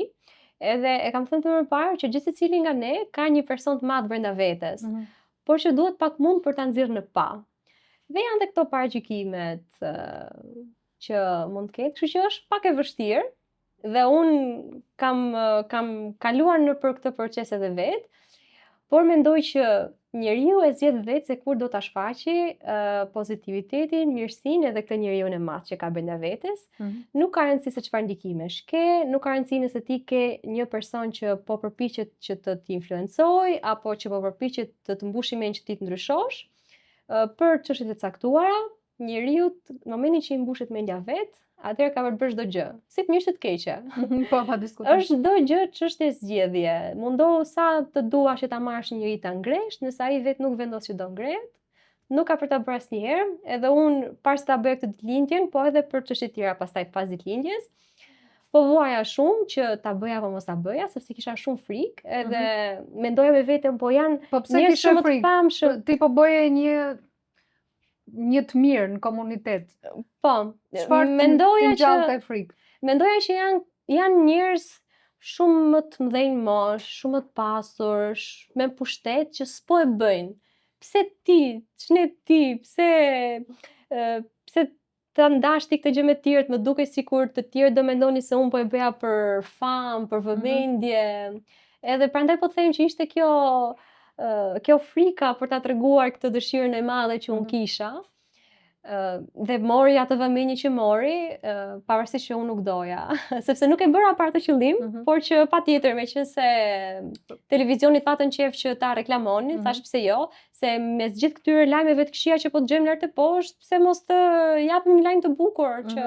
edhe e kam thënë më parë që gjithë secili nga ne ka një person të madh brenda vetes, por që duhet pak mund për ta nxjerrë në pa. Dhe janë këto paragjykimet që mund të ketë, kështu që është pak e vështirë, dhe unë kam kaluar në për këtë proces edhe vet, por mendoj që njeriu e zgjedh vetë se kur do ta shfaqi pozitivitetin, mirësinë edhe këtë njeriu e madh që ka brenda vetes. Nuk ka rëndësi se çfarë ndikimesh ke, nuk ka rëndësi nëse ti ke një person që po përpiqet që të influencoj apo që po përpiqet të mbushë mend që ti të ndryshosh. Për çështjet e caktuara, njeriu në momentin që i mbushet mendja vet, atëherë ka për të bërë çdo gjë, si të mirë si të keqe. Po, pa diskutim. Është çdo gjë çështje zgjedhje. Mundohu sa të duash që ta marrësh njëri ta ngresh, nëse ai vet nuk vendos që do ngrehet, nuk ka për ta bërë asnjëherë, edhe unë pas ta bëj këtë ditëlindjen, po edhe për çështje tjera pastaj pas ditëlindjes, po vuaja shumë që ta bëja apo mos ta bëja, sepse kisha shumë frikë, edhe mendoja me veten, po janë njerëz shumë të famshëm. Ti po bëje një të mirë në komunitet. Po, mendoja që janë njerëz shumë më të mëdhenj mosh, shumë më të pasur, me pushtet që s'po e bëjnë. Pse ti, pse ta ndash ti këtë gjë me të tjerët, më duket sikur të tjerë do mendoni se unë po e bëja për famë, për vëmendje. Edhe prandaj po them që ishte kjo frika për ta treguar këtë dëshirën e madhe që unë kisha. Dhe mori atë vëmendje që mori, pavarësisht që unë nuk doja, sepse nuk e bëra për atë qëllim, por që patjetër meqense televizioni thatën qef që ta reklamonin, thash pse jo, se mes gjithë këtyre lajmeve të këqija që po dëgjojmë lart e poshtë, pse mos të japim një lajm të bukur që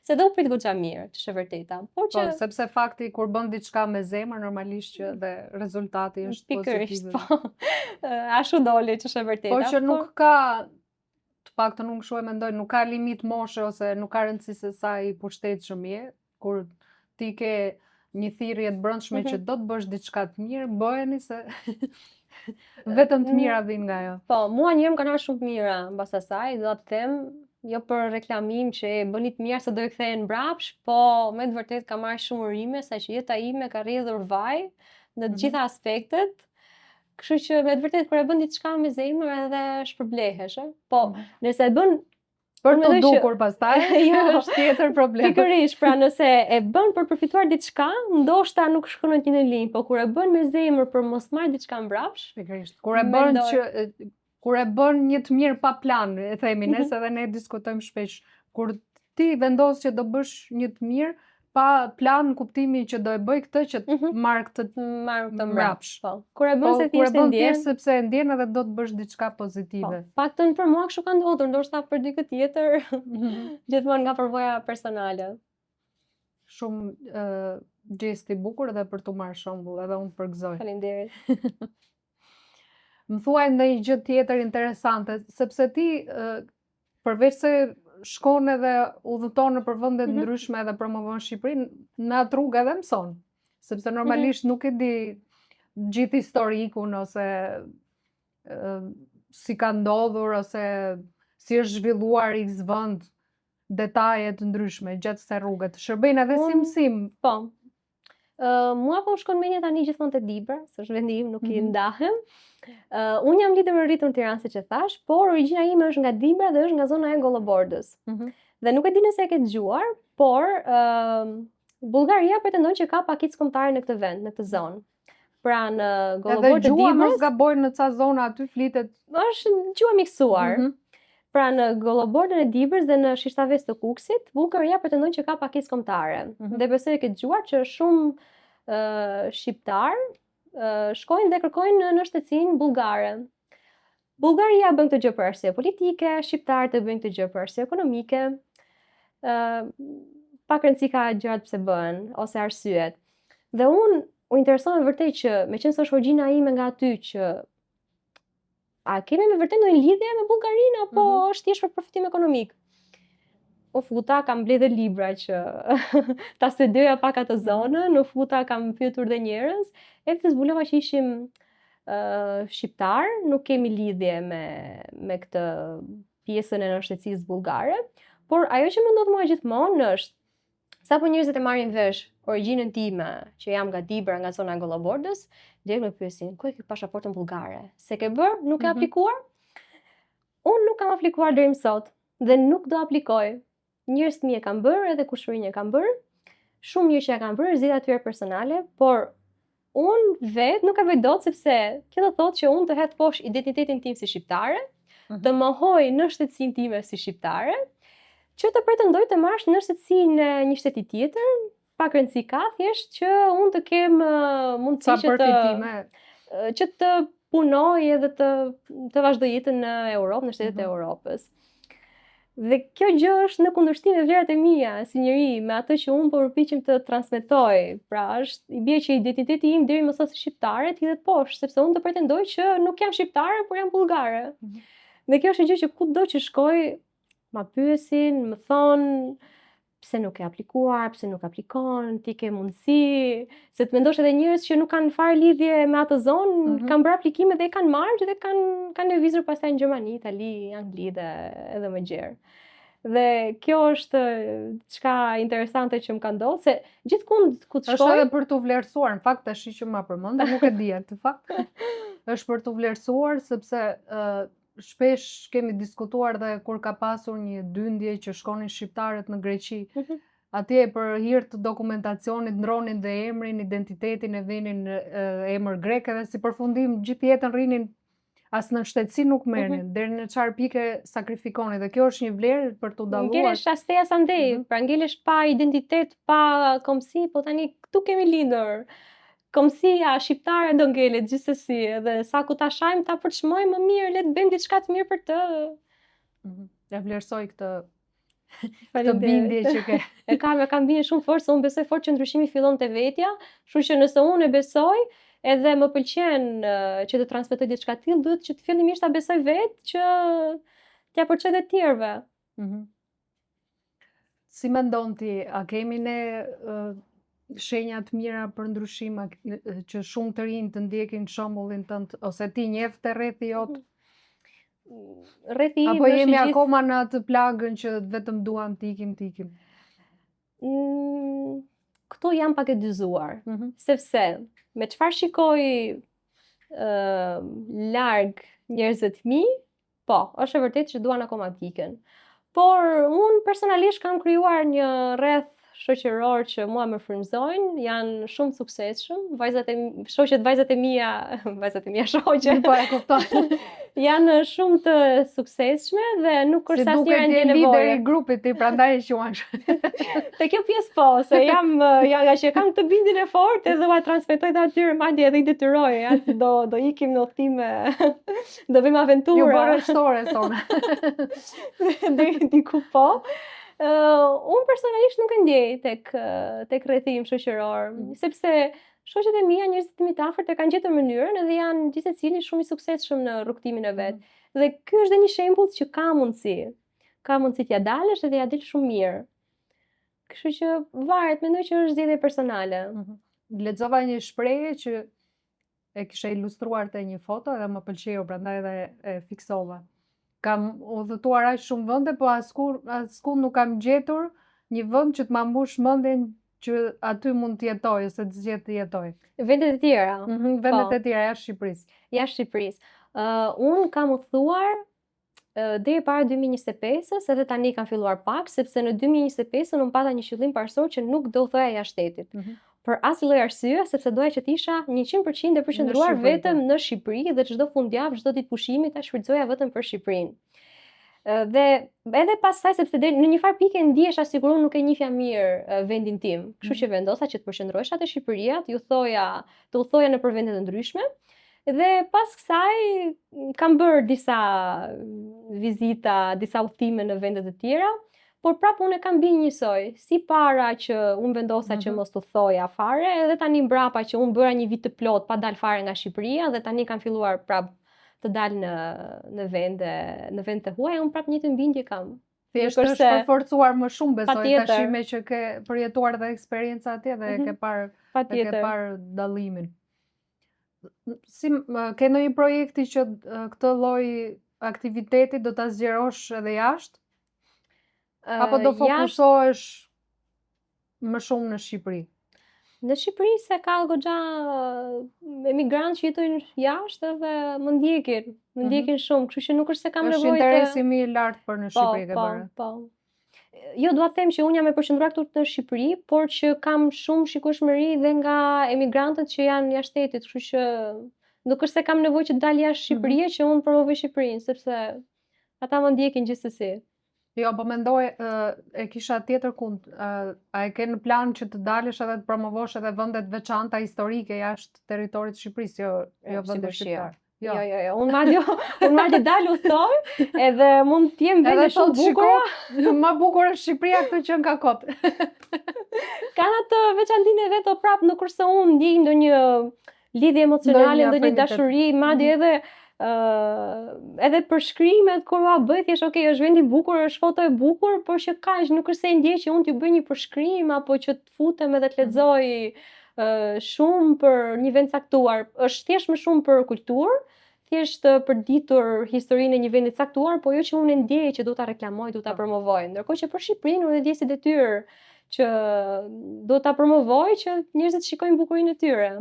se do u prit goxha mirë, është e vërteta. Po, sepse fakti kur bën diçka me zemër, normalisht që dhe rezultati është pozitiv. Po. Ashtu doli, që është e vërteta. Po që nuk ka paktën unë kështu e mendoj, nuk ka limit moshe ose nuk ka rëndësi se sa i pushtetshëm je, kur ti ke një thirrje të brendshme që do të bësh diçka të mirë, bëheni se vetëm të mira vijnë nga ajo. Po, mua njerë më kanë ardhur shumë të mira mbas asaj, do të them, jo për reklamim që e bëni të mirë se do i kthehen mbrapsht, po me të vërtet ka marrë shumë urime, saqë jeta ime ka rrjedhur vaj në të gjitha aspektet. Kështu që me të vërtet kur e bën diçka me zemër edhe shpërblehesh, po nëse e bën për të dukur pastaj, është tjetër problem. Pikërisht, pra nëse e bën për përfituar diçka, ndoshta nuk shkon në një linjë, po kur e bën me zemër për mos marrë diçka mbrapsht, pikërisht. Kur e bën një të mirë pa plan, e themi ne, edhe ne diskutojmë shpesh, kur ti vendos që do bësh një të mirë pa plan në kuptimin që do e bëj këtë që të marr këtë mbrapsht. Kur e bën se thjesht e ndjen, sepse e ndjen edhe do të bësh diçka pozitive. Paktën për mua kështu ka ndodhur, ndoshta për dikë tjetër, gjithmonë nga përvoja personale. Shumë gjest i bukur edhe për tu marrë shembull, edhe unë përgëzoj. Faleminderit. Më thuaj ndonjë gjë tjetër interesante, sepse ti përveç se shkon edhe udhëton nëpër vende të ndryshme edhe promovon Shqipërinë, në atë rrugë edhe mëson. Sepse normalisht nuk e di gjithë historikun ose si ka ndodhur ose si është zhvilluar X vend, detaje të ndryshme gjatë kësaj rruge. Shërbejnë edhe si mësim. Po. Mua po shkon mendja tani gjithmonë te Dibra, se është vendi im, nuk i ndahem. Unë jam lidhur me rritur në Tiranë, siç e thash, por origjina ime është nga Dibra dhe është nga zona e Gollobordës. Dhe nuk e di nëse e ke dëgjuar, por Bullgaria pretendon që ka pakicë kombëtare në këtë vend, në këtë zonë. Pra në Gollobordë të Dibrës. Edhe gjua mos gabojnë në ca zona aty flitet. Është gjua miksuar. Pra në Gollobordën e Dibrës dhe në Shishtavez të Kuksit, Bullgaria pretendon që ka pakicë kombëtare. Dhe besoj e ke dëgjuar që shumë shqiptar shkojnë dhe kërkojnë në shtetësinë bullgare. Bullgaria bën këtë gjë për arsye politike, shqiptarët e bëjnë këtë gjë për arsye ekonomike. Pak rëndësi ka gjërat pse bëhen ose arsyet. Dhe unë u interesova vërtet që meqense është origjina ime nga aty që a kemi me vërtet ndonjë lidhje me Bullgarinë apo është thjesht për përfitim ekonomik? U futa, kam mbledhur libra që ta studioja pak atë zonën, u futa, kam pyetur dhe njerëz, edhe të zbulova që ishim shqiptar, nuk kemi lidhje me këtë pjesën e nënshtetësisë bullgare, por ajo që më ndodh mua gjithmonë është sapo njerëzit e marrin vesh origjinën time, që jam nga Dibra, nga zona e Gollobordës, direkt më pyesin, ku e ke pasaportën bullgare? Se ke bër? Nuk e aplikuar? Unë nuk kam aplikuar deri më sot dhe nuk do aplikoj. Njerëz të mi e kanë bërë edhe kushërinë e kanë bërë. Shumë mirë që e kanë bërë, zgjidhja tyre personale, por unë vetë nuk e bëj dot sepse kjo do thotë që unë të hedh poshtë identitetin tim si shqiptare, të mohoj në shtetësinë time si shqiptare, që të pretendoj të marrësh në shtetësinë e një shteti tjetër, pak rëndësi ka, thjesht që unë të kem mundësi që të punoj edhe të vazhdoj jetën në Europë, në shtetet e Europës. Dhe kjo gjë është në kundërshtim me vlerat e mia si njeri, me atë që unë po përpiqem të transmetoj. Pra i bie që identiteti im deri më sot si shqiptare të hidhet poshtë, sepse unë të pretendoj që nuk jam shqiptare, por jam bullgare. Dhe kjo është një gjë që kudo që shkoj, ma pyesin, më thonë pse nuk e aplikuar, pse nuk aplikon, ti ke mundësi, se të mendosh edhe njerëz që nuk kanë fare lidhje me atë zonë, kanë bërë aplikime dhe kanë marrë dhe kanë lëvizur pastaj në Gjermani, Itali, Angli dhe edhe më gjerë. Dhe kjo është diçka interesante që më ka ndodhur, se gjithkund ku të shkoj është edhe për të vlerësuar, në fakt tash që ma përmend, nuk e dija të fakt. Është për të vlerësuar sepse shpesh kemi diskutuar dhe kur ka pasur një dyndje që shkonin shqiptarët në Greqi, atje për hir të dokumentacionit ndronin dhe emrin, identitetin e vinin emër grek edhe si përfundim gjithë jetën rrinin as në shtetësi nuk merrnin, deri në çfarë pike sakrifikoni dhe kjo është një vlerë për t'u dalluar. Ngelesh astea sandej, pra ngelesh pa identitet, pa komsi, po tani këtu kemi lindur. Komësia shqiptare do ngelet gjithsesi, dhe sa ku ta shajmë ta përçmojmë më mirë, le të bëjmë diçka të mirë për të. Ja vlerësoj këtë bindje që ke. E kam bindje shumë fort, se unë besoj fort që ndryshimi fillon te vetja, kështu që nëse unë e besoj, edhe më pëlqen që të transmetoj diçka të tillë, duhet që të fillimisht ta besoj vetë që t'ja përçoj edhe të tjerëve. Si mendon ti, a kemi ne shenja të mira për ndryshim që shumë të rinj të ndjekin shembullin tënd ose ti njeh te rrethi jot? Rrethi im apo jemi akoma në atë plagën që vetëm duam të ikim? Këtu jam pak e dyzuar, sepse me çfarë shikoj larg njerëzve të mi, po, është e vërtetë që duan akoma të iken. Por unë personalisht kam krijuar një rreth shoqëror që mua më frymëzojnë, janë shumë suksesshëm, vajzat e mia shoqe. Po e kuptoj. Janë shumë të suksesshme dhe nuk është asnjëra ndje nevojë. Si duket je lideri i grupit ti, prandaj e quash. Te kjo pjesë po, se jam nga që kam të bindjen e fortë edhe ua transmetoj dhe atyre, madje edhe i detyroj, do ikim në udhime, do bëjmë aventura. Ju bëre shtore sona. Deri diku po. Unë personalisht nuk e ndjej tek rrethi im shoqëror, sepse shoqet e mia, njerëzit më të afërt e kanë gjetur mënyrën edhe janë gjithsecili shumë i suksesshëm në rrugtimin e vet. Dhe ky është edhe një shembull që ka mundësi t'ja dalësh edhe ja del shumë mirë. Kështu që varet, mendoj që është zgjedhje personale. Lexova një shprehje që e kisha ilustruar te një foto dhe më pëlqeu, prandaj edhe e fiksova. Kam udhëtuar aq shumë vende, po asku nuk kam gjetur një vend që të ma mbush mendjen që aty mund të jetoj ose të zgjedh të jetoj. Vendet e tjera. Vendet e tjera jashtë Shqipërisë. Jashtë Shqipërisë. Unë kam udhëtuar deri para 2025-s, edhe tani kam filluar pak, sepse në 2025 unë pata një qëllim parsorë që nuk do thoja jashtë shtetit. Për asnjë lloj arsye, sepse doja që të isha 100% e përqendruar vetëm në Shqipëri dhe çdo fundjavë, çdo ditë pushimi ta shfrytëzoja vetëm për Shqipërinë. Dhe edhe pastaj, sepse në një farë pike ndihesha sikur unë nuk e njihja mirë vendin tim, kështu që vendosa që të përqendrohesha te Shqipëria, të udhtoja nëpër vende të ndryshme. Dhe pas kësaj kam bërë disa vizita, disa udhëtime në vende të tjera. Por prapë unë e kam bërë njësoj, si para që unë vendosa që mos të thoja fare, edhe tani mbrapa që unë bëra një vit të plot pa dal fare nga Shqipëria, dhe tani kam filluar prapë të dal në vend të huaj, unë prapë një të bindje kam. Thjesht është përforcuar më shumë, besoj, tashime që ke përjetuar dhe eksperjenca atje dhe ke parë dallimin. Ke ndonjë projekti që këtë lloj aktiviteti do ta zgjerosh edhe jashtë? Apo do fokusohesh më shumë në Shqipëri? Në Shqipëri se ka goxha emigrantë që jetojnë jashtë dhe më ndjekin shumë, kështu që nuk është se kam nevojë. Është interesi më i lartë për në Shqipëri ke bërë. Po. Jo, dua të them që unë jam e përqendruar këtu në Shqipëri, por që kam shumë shikueshmëri dhe nga emigrantët që janë jashtë shtetit, kështu që nuk është se kam nevojë që të dal jashtë Shqipërisë që unë promovoj Shqipërinë, sepse ata më ndjekin gjithsesi. Jo, po mendoj e kisha tjetër kund. A e ke në plan që të dalësh edhe të promovosh edhe vendet veçanta historike jashtë territorit të Shqipërisë, jo vende shqiptare. Jo. Unë madje dal udhtoj, edhe mund të jem vende shumë bukura. Më bukur është Shqipëria këtu që nga kot. Kanë atë veçantinë e vet, prap nuk është se unë ndjej ndonjë lidhje emocionale, ndonjë dashuri, madje edhe për shkrimet kur ua bëj thjesht okay, është vendi i bukur, është foto e bukur, por që kaq nuk është se ndjej që unë t'ju bëj një përshkrim apo që të futem edhe të lexoj shumë për një vend caktuar. Është thjesht më shumë për kulturë, thjesht për ditur historinë e një vendi caktuar, po jo që unë ndjej që do ta reklamoj, do ta promovoj. Ndërkohë që për Shqipërinë unë ndjej si detyrë që do ta promovoj që njerëzit shikojnë bukurinë e tyre.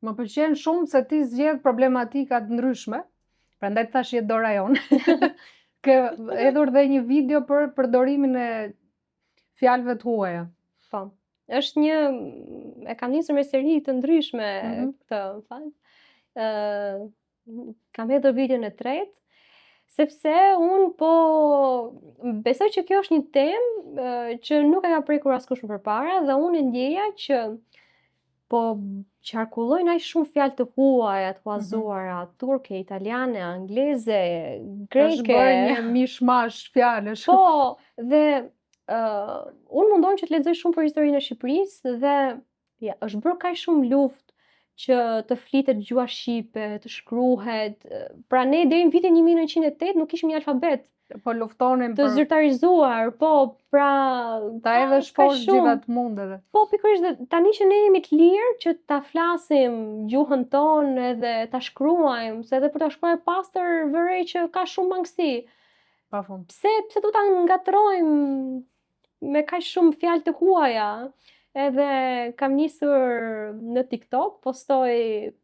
Më pëlqen shumë se ti zgjedh problematika të ndryshme, prandaj thash je dora jon. Ke hedhur dhe një video për përdorimin e fjalëve të huaja. Po. Është e kam nisur me seri të ndryshme këtë, në fakt. Kam hedhur videon e tretë, sepse unë po besoj që kjo është një temë që nuk e ka prekur askush më përpara dhe unë ndjeja që po qarkullojnë aq shumë fjalë të huaja, të huazuara, turke, italiane, angleze, greke. Është bërë një mishmash fjalësh. Po, dhe unë mundohem që të lexoj shumë për historinë e Shqipërisë dhe është bërë kaq shumë luftë që të flitet gjua shqipe, të shkruhet. Pra ne deri në vitin 1908 nuk kishim një alfabet. Po luftonim të zyrtarizuar, po, pra ta edhe shposh gjitha të mundeve. Po, pikërisht dhe tani që ne jemi të lirë që ta flasim gjuhën tonë edhe ta shkruajmë, se edhe për ta shkruar pastër vërej që ka shumë mangësi. Pafund. Pse do ta ngatrojmë me kaq shumë fjalë të huaja? Edhe kam nisur në TikTok, postoj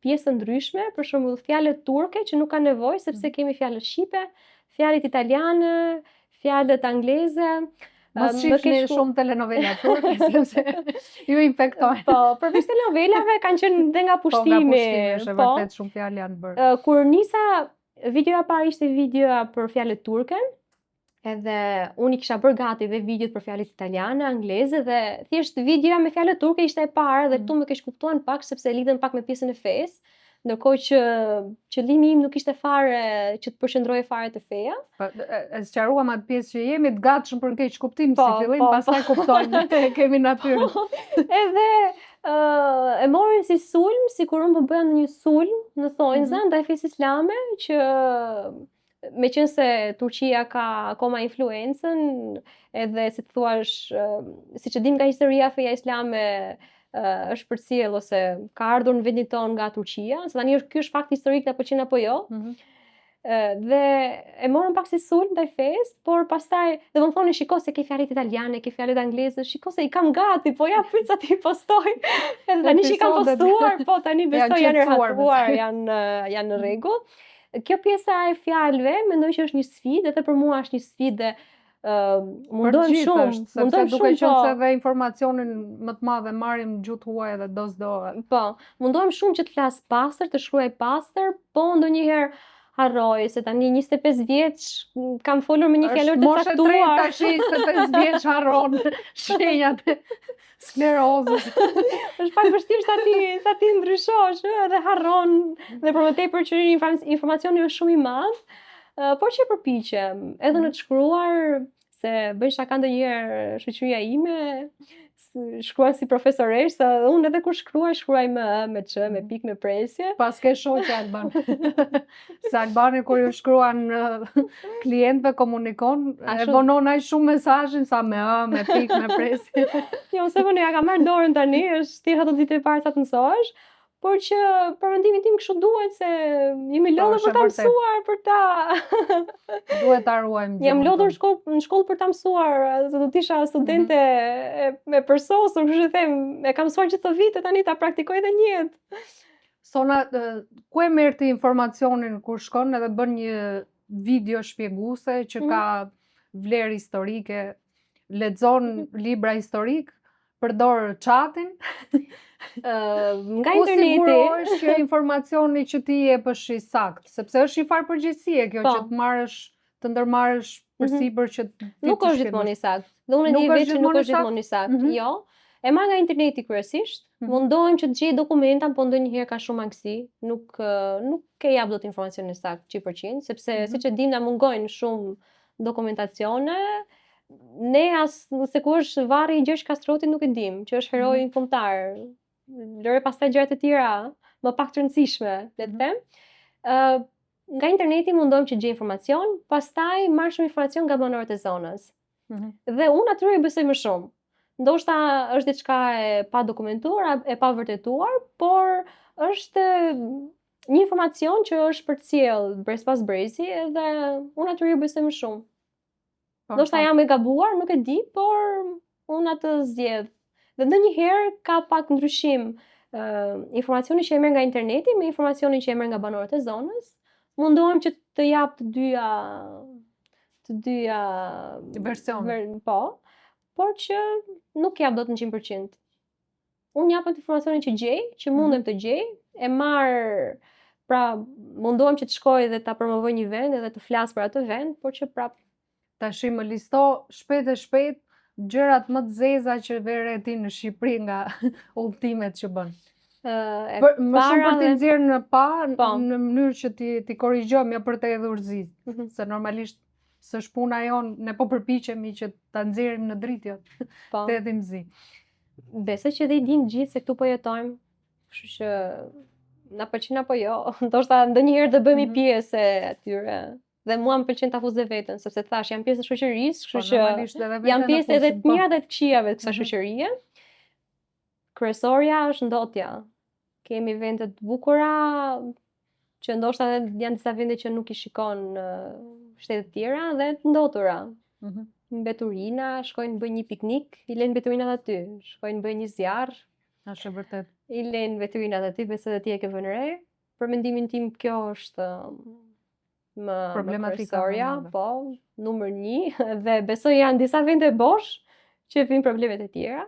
pjesë ndryshme, për shembull fjalët turke që nuk ka nevojë sepse kemi fjalët shqipe, fjalët italiane, fjalët angleze. Mos shihni shumë telenovela turke sepse ju infektojnë. Po, përveç telenovelave kanë qenë dhe nga pushtimi. Po, nga pushtimi, është vërtet shumë fjalë janë bërë. Kur nisa videoja parë ishte videoja për fjalët turke, edhe unë i kisha bërë gati dhe videot për fjalët italiane, angleze dhe thjesht videoja me fjalët turke ishte e parë dhe këtu më keq kuptuan pak sepse lidhen pak me pjesën e fesë. Ndërkohë që qëllimi im nuk ishte fare që të përqendrohej fare te feja. E sqaruam atë pjesë që jemi të gatshëm për keq kuptim si fillim, pastaj kuptojmë, kemi natyrën. Edhe e morën si sulm, sikur unë po bëja një sulm në thonjza ndaj fesë islame që meqense Turqia ka akoma influencën, edhe si të thuash, siç e dim nga historia, feja islame është përcjell ose ka ardhur në vendin tonë nga Turqia, se tani ky është fakt historik apo qen apo jo. Dhe e morën pak si sulm ndaj fesë, por pastaj do më thonë shiko se ke fjalët italiane, ke fjalët angleze, shiko se i kam gati, po ja prit sa ti postoj. Edhe tani që i kam postuar, po tani besoj janë rehatur, janë në rregull. Kjo pjesa e fjalëve mendoj që është një sfidë, edhe për mua është një sfidë. Mundohem shumë, duke qenë se dhe informacionin më të madh e marrim gjuhë huaj edhe do. Po, mundohem shumë që të flas pastër, të shkruaj pastër, po ndonjëherë harroj se tani 25 vjeç kam folur me një fjalor të caktuar. Tash 25 vjeç harron shenjat e sklerozës. Është pak vështirë sa ti ndryshosh, edhe harron dhe për më tepër që informacioni është shumë i madh. Por që përpiqem, edhe në të shkruar, se bëj shaka ndonjëherë shoqëria ime, shkruaj si profesoresh, se unë edhe kur shkruaj me ç, me pikë, me presje. Pas ke shoqë Alban. Se Albani kur ju shkruan klientëve komunikon, e vonon aq shumë mesazhin sa me pikë, me presje. Jo, se vonë ja kam marrë dorën tani, është thjesht ato ditë e para sa të mësohesh. Por që për mendimin tim kështu duhet se jemi lodhur për ta mësuar, për ta duhet ta ruajmë. Jam lodhur në shkollë për ta mësuar, se do të isha studente me përsosur, kështu që them, e kam mësuar gjithë këto vite, tani ta praktikoj edhe një jetë. Sona, ku e merr ti informacionin kur shkon edhe bën një video shpjeguese që ka vlerë historike? lexon libra historik, përdor chatin. Nga Ku interneti. sigurohesh që informacioni që ti jep është i saktë, sepse është i farë përgjegjësie kjo që të ndërmarrësh përsipër që ti nuk është gjithmonë i saktë. Dhe unë di vetë që nuk është gjithmonë i saktë. Jo. E marr nga interneti kryesisht, mundohem që të gjej dokumenta, po ndonjëherë ka shumë angësi, nuk e jap dot informacionin e saktë 100%, sepse siç e dim na mungojnë shumë dokumentacione. Ne se ku është varri i Gjergj Kastroti nuk e dim, që është heroi kombëtar. Lëre pastaj gjëra të tjera më pak të rëndësishme, le të them. Nga interneti mundohem që gjej informacion, pastaj marr shumë informacion nga banorët e zonës. Dhe unë atyre i besoj më shumë. Ndoshta është diçka e pa dokumentuar, e pa vërtetuar, por është një informacion që është përcjell brez pas brezi edhe unë atyre i besoj më shumë. Ndoshta jam e gabuar, nuk e di, por unë atë zgjedh. Dhe ndonjëherë ka pak ndryshim informacioni që e merr nga interneti me informacionin që e merr nga banorët e zonës. Mundohem që të jap të dyja versione. Po, por që nuk jap dot në 100%. Unë jap atë informacionin që gjej, që mundem të gjej, e marr, pra mundohem që të shkoj dhe ta promovoj një vend edhe të flas për atë vend, por që prap tash më listo shpejt e shpejt gjërat më të zeza që vere ti në Shqipëri nga udhëtimet që bën. Më shumë për t'i nxjerrë në në mënyrë që ti korrigjojmë jo për të hedhur zi, se normalisht s'është puna jon, ne po përpiqemi që ta nxjerrim në dritë jo, të hedhim zi. Besoj që dhe i dinë gjithë se këtu po jetojmë, kështu që na pëlqen apo jo, ndoshta ndonjëherë do bëhemi pjesë e atyre. Dhe mua më pëlqen ta fuzë veten, sepse thash jam pjesë e shoqërisë, kështu që jam pjesë edhe të mira dhe të këqijave të kësaj shoqërie. Kryesorja është ndotja. Kemi vende të bukura që ndoshta janë disa vende që nuk i shikon shtete të tjera dhe të ndotura. Mbeturina, shkojnë bëjnë një piknik, i lënë mbeturinat aty, shkojnë bëjnë një zjarr. Është vërtet. I lënë mbeturinat aty, besoj se ti e ke vënë re. Për mendimin tim kjo është më kryesorja, po, numër 1 dhe besoj janë disa vende bosh që vijnë problemet e tjera.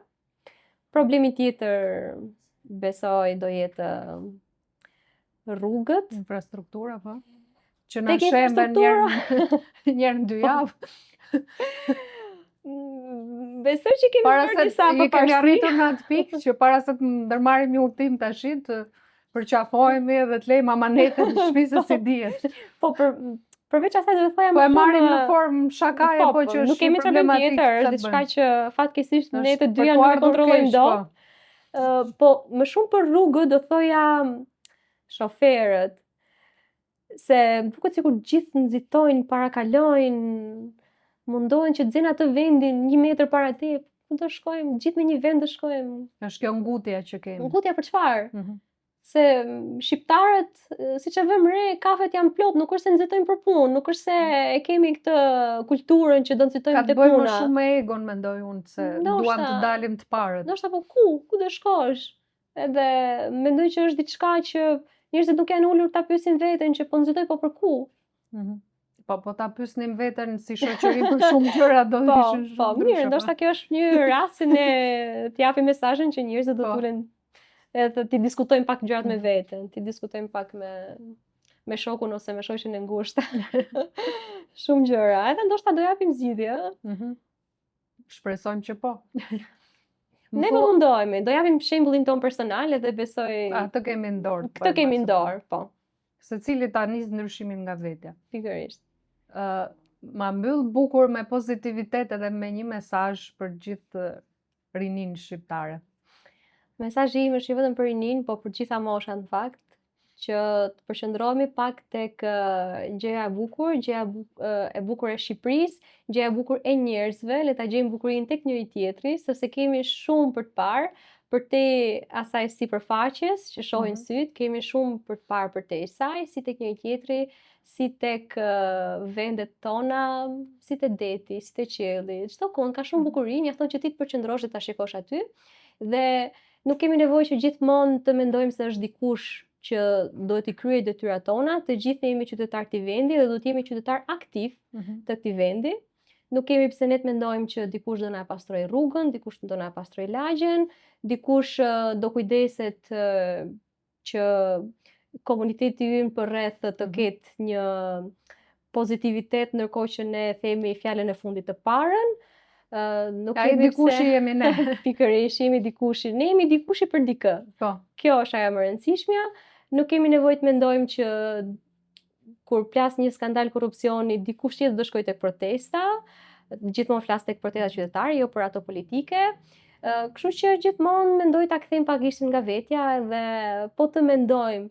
Problemi tjetër besoj do jetë rrugët, infrastruktura, po. Që na shemben njerë në 2 javë. Besoj që kemi bërë disa përparësi. Kemi arritur në atë pikë që para se të ndërmarrim një udhëtim tashit, përqafohemi dhe të lejmë amanetën të shtëpisë si dihet. Po përveç asaj do të thoja po e marrim në formë shakaje apo që nuk kemi çfarë tjetër, diçka që fatkeqësisht ne të dyja nuk e kontrollojmë dot. Po më shumë për rrugët do thoja shoferët, se duket sikur gjithë nxitojnë, parakalojnë, mundohen që të xejnë atë vendin 1 metër para te, ku do shkojmë, gjithë në një vend do shkojmë. Është kjo ngutja që kemi. Ngutja për çfarë? Se shqiptarët, siç e vëmë re, kafet janë plot, nuk është se nxitojmë për punë, nuk është se e kemi këtë kulturën që do nxitojmë te puna. Ka të bëjë më shumë me egon, mendoj unë, se duam të dalim të parët. Ndoshta po ku do shkosh? Edhe mendoj që është diçka që njerëzit nuk janë ulur ta pyesin veten që po nxitoj po për ku. Po ta pyesnim veten si shoqëri për shumë gjëra do të ishin shumë. Po, mirë, ndoshta kjo është një rast se ne të japim mesazhin që njerëzit do të ulen edhe ti diskutojmë pak gjërat me veten, ti diskutojmë pak me shokun ose me shoqen e ngushtë. Shumë gjëra, edhe ndoshta do japim zgjidhje. Shpresojmë që po. Ne po mundohemi, do japim shembullin ton personal edhe besoj atë kemi në dorë. Këtë kemi në dorë, po. Secili ta nis ndryshimin nga vetja. Pikërisht. Ma mbyll bukur me pozitivitet edhe me një mesazh për gjithë rinin shqiptare. Mesazhi im është jo vetëm për rinin, po për gjitha moshat në fakt, që të përqendrohemi pak tek gjëja e bukur, gjëja e bukur e Shqipërisë, gjëja e bukur e njerëzve, le ta gjejmë bukurinë tek njëri tjetri, sepse kemi shumë për të parë, për te asaj sipërfaqes që shohin syt, kemi shumë për të parë për te saj, si tek njëri tjetri, si tek vendet tona, si te deti, si te qielli. Çdo kënd ka shumë bukuri, mjafton që ti të përqendrosh dhe ta shikosh aty. Dhe nuk kemi nevojë që gjithmonë të mendojmë se është dikush që duhet i kryej detyrat tona, të gjithë jemi qytetar të këtij vendi dhe duhet jemi qytetar aktiv të këtij vendi. nuk kemi pse ne të mendojmë që dikush do na pastroj rrugën, dikush do na pastroj lagjen, dikush do kujdeset që komuniteti ynë përreth të ketë një pozitivitet, ndërkohë që ne themi fjalën e fundit të parën. Nuk kemi dikushi jemi ne. Pikërisht jemi dikushi, ne jemi dikushi për dikë. Po. Kjo është ajo më e rëndësishmja. Nuk kemi nevojë të mendojmë që kur plas një skandal korrupsioni, dikush tjetër do shkojë tek protesta, gjithmonë flas tek protesta qytetare, jo për ato politike. Kështu që gjithmonë mendoj ta kthejmë pak gishtin nga vetja dhe po të mendojmë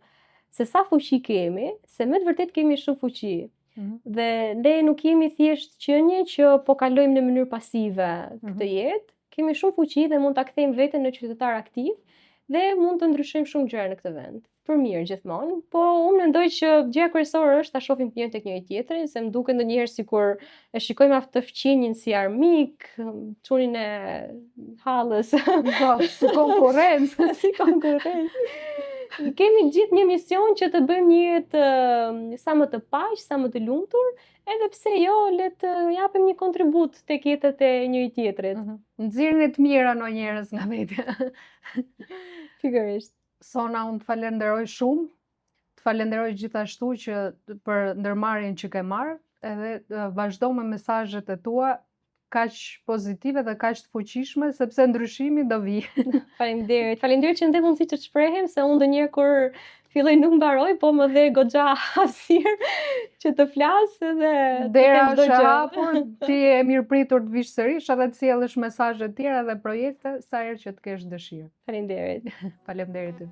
se sa fuqi kemi, se me të vërtet kemi shumë fuqi. Dhe ne nuk jemi thjesht qenie që po kalojmë në mënyrë pasive këtë jetë, kemi shumë fuqi dhe mund ta kthejmë veten në qytetar aktiv dhe mund të ndryshojmë shumë gjëra në këtë vend. Për mirë gjithmonë, po unë mendoj që gjëja kryesore është ta shohim njëri tek njëri tjetrin, se më duket ndonjëherë sikur e shikojmë atë të fqinjin si armik, çunin e hallës, si konkurrent, si konkurrent. Kemi gjithë një mision që të bëjmë një jetë sa më të paqë, sa më të lumtur, edhe pse jo, le të japim një kontribut tek jetët e njëri tjetrit. Nxirrni të mira no njerëz nga vetja. Pikërisht. Sona, unë të falenderoj shumë, të falenderoj gjithashtu që për ndërmarrjen që ke marrë, edhe vazhdo me mesazhet e tua kaq pozitive dhe kaq të fuqishme, sepse ndryshimi do vi. Faleminderit. Faleminderit që ndem mundësi që të shprehem, se unë ndonjëherë kur filloj nuk mbaroj, po më dhe goxha hapësirë që të flas dhe dera është e hapur, ti e mirëpritur të vish sërish edhe të sjellësh mesazhe të tjera dhe projekte sa herë që të kesh dëshirë. Faleminderit. Faleminderit.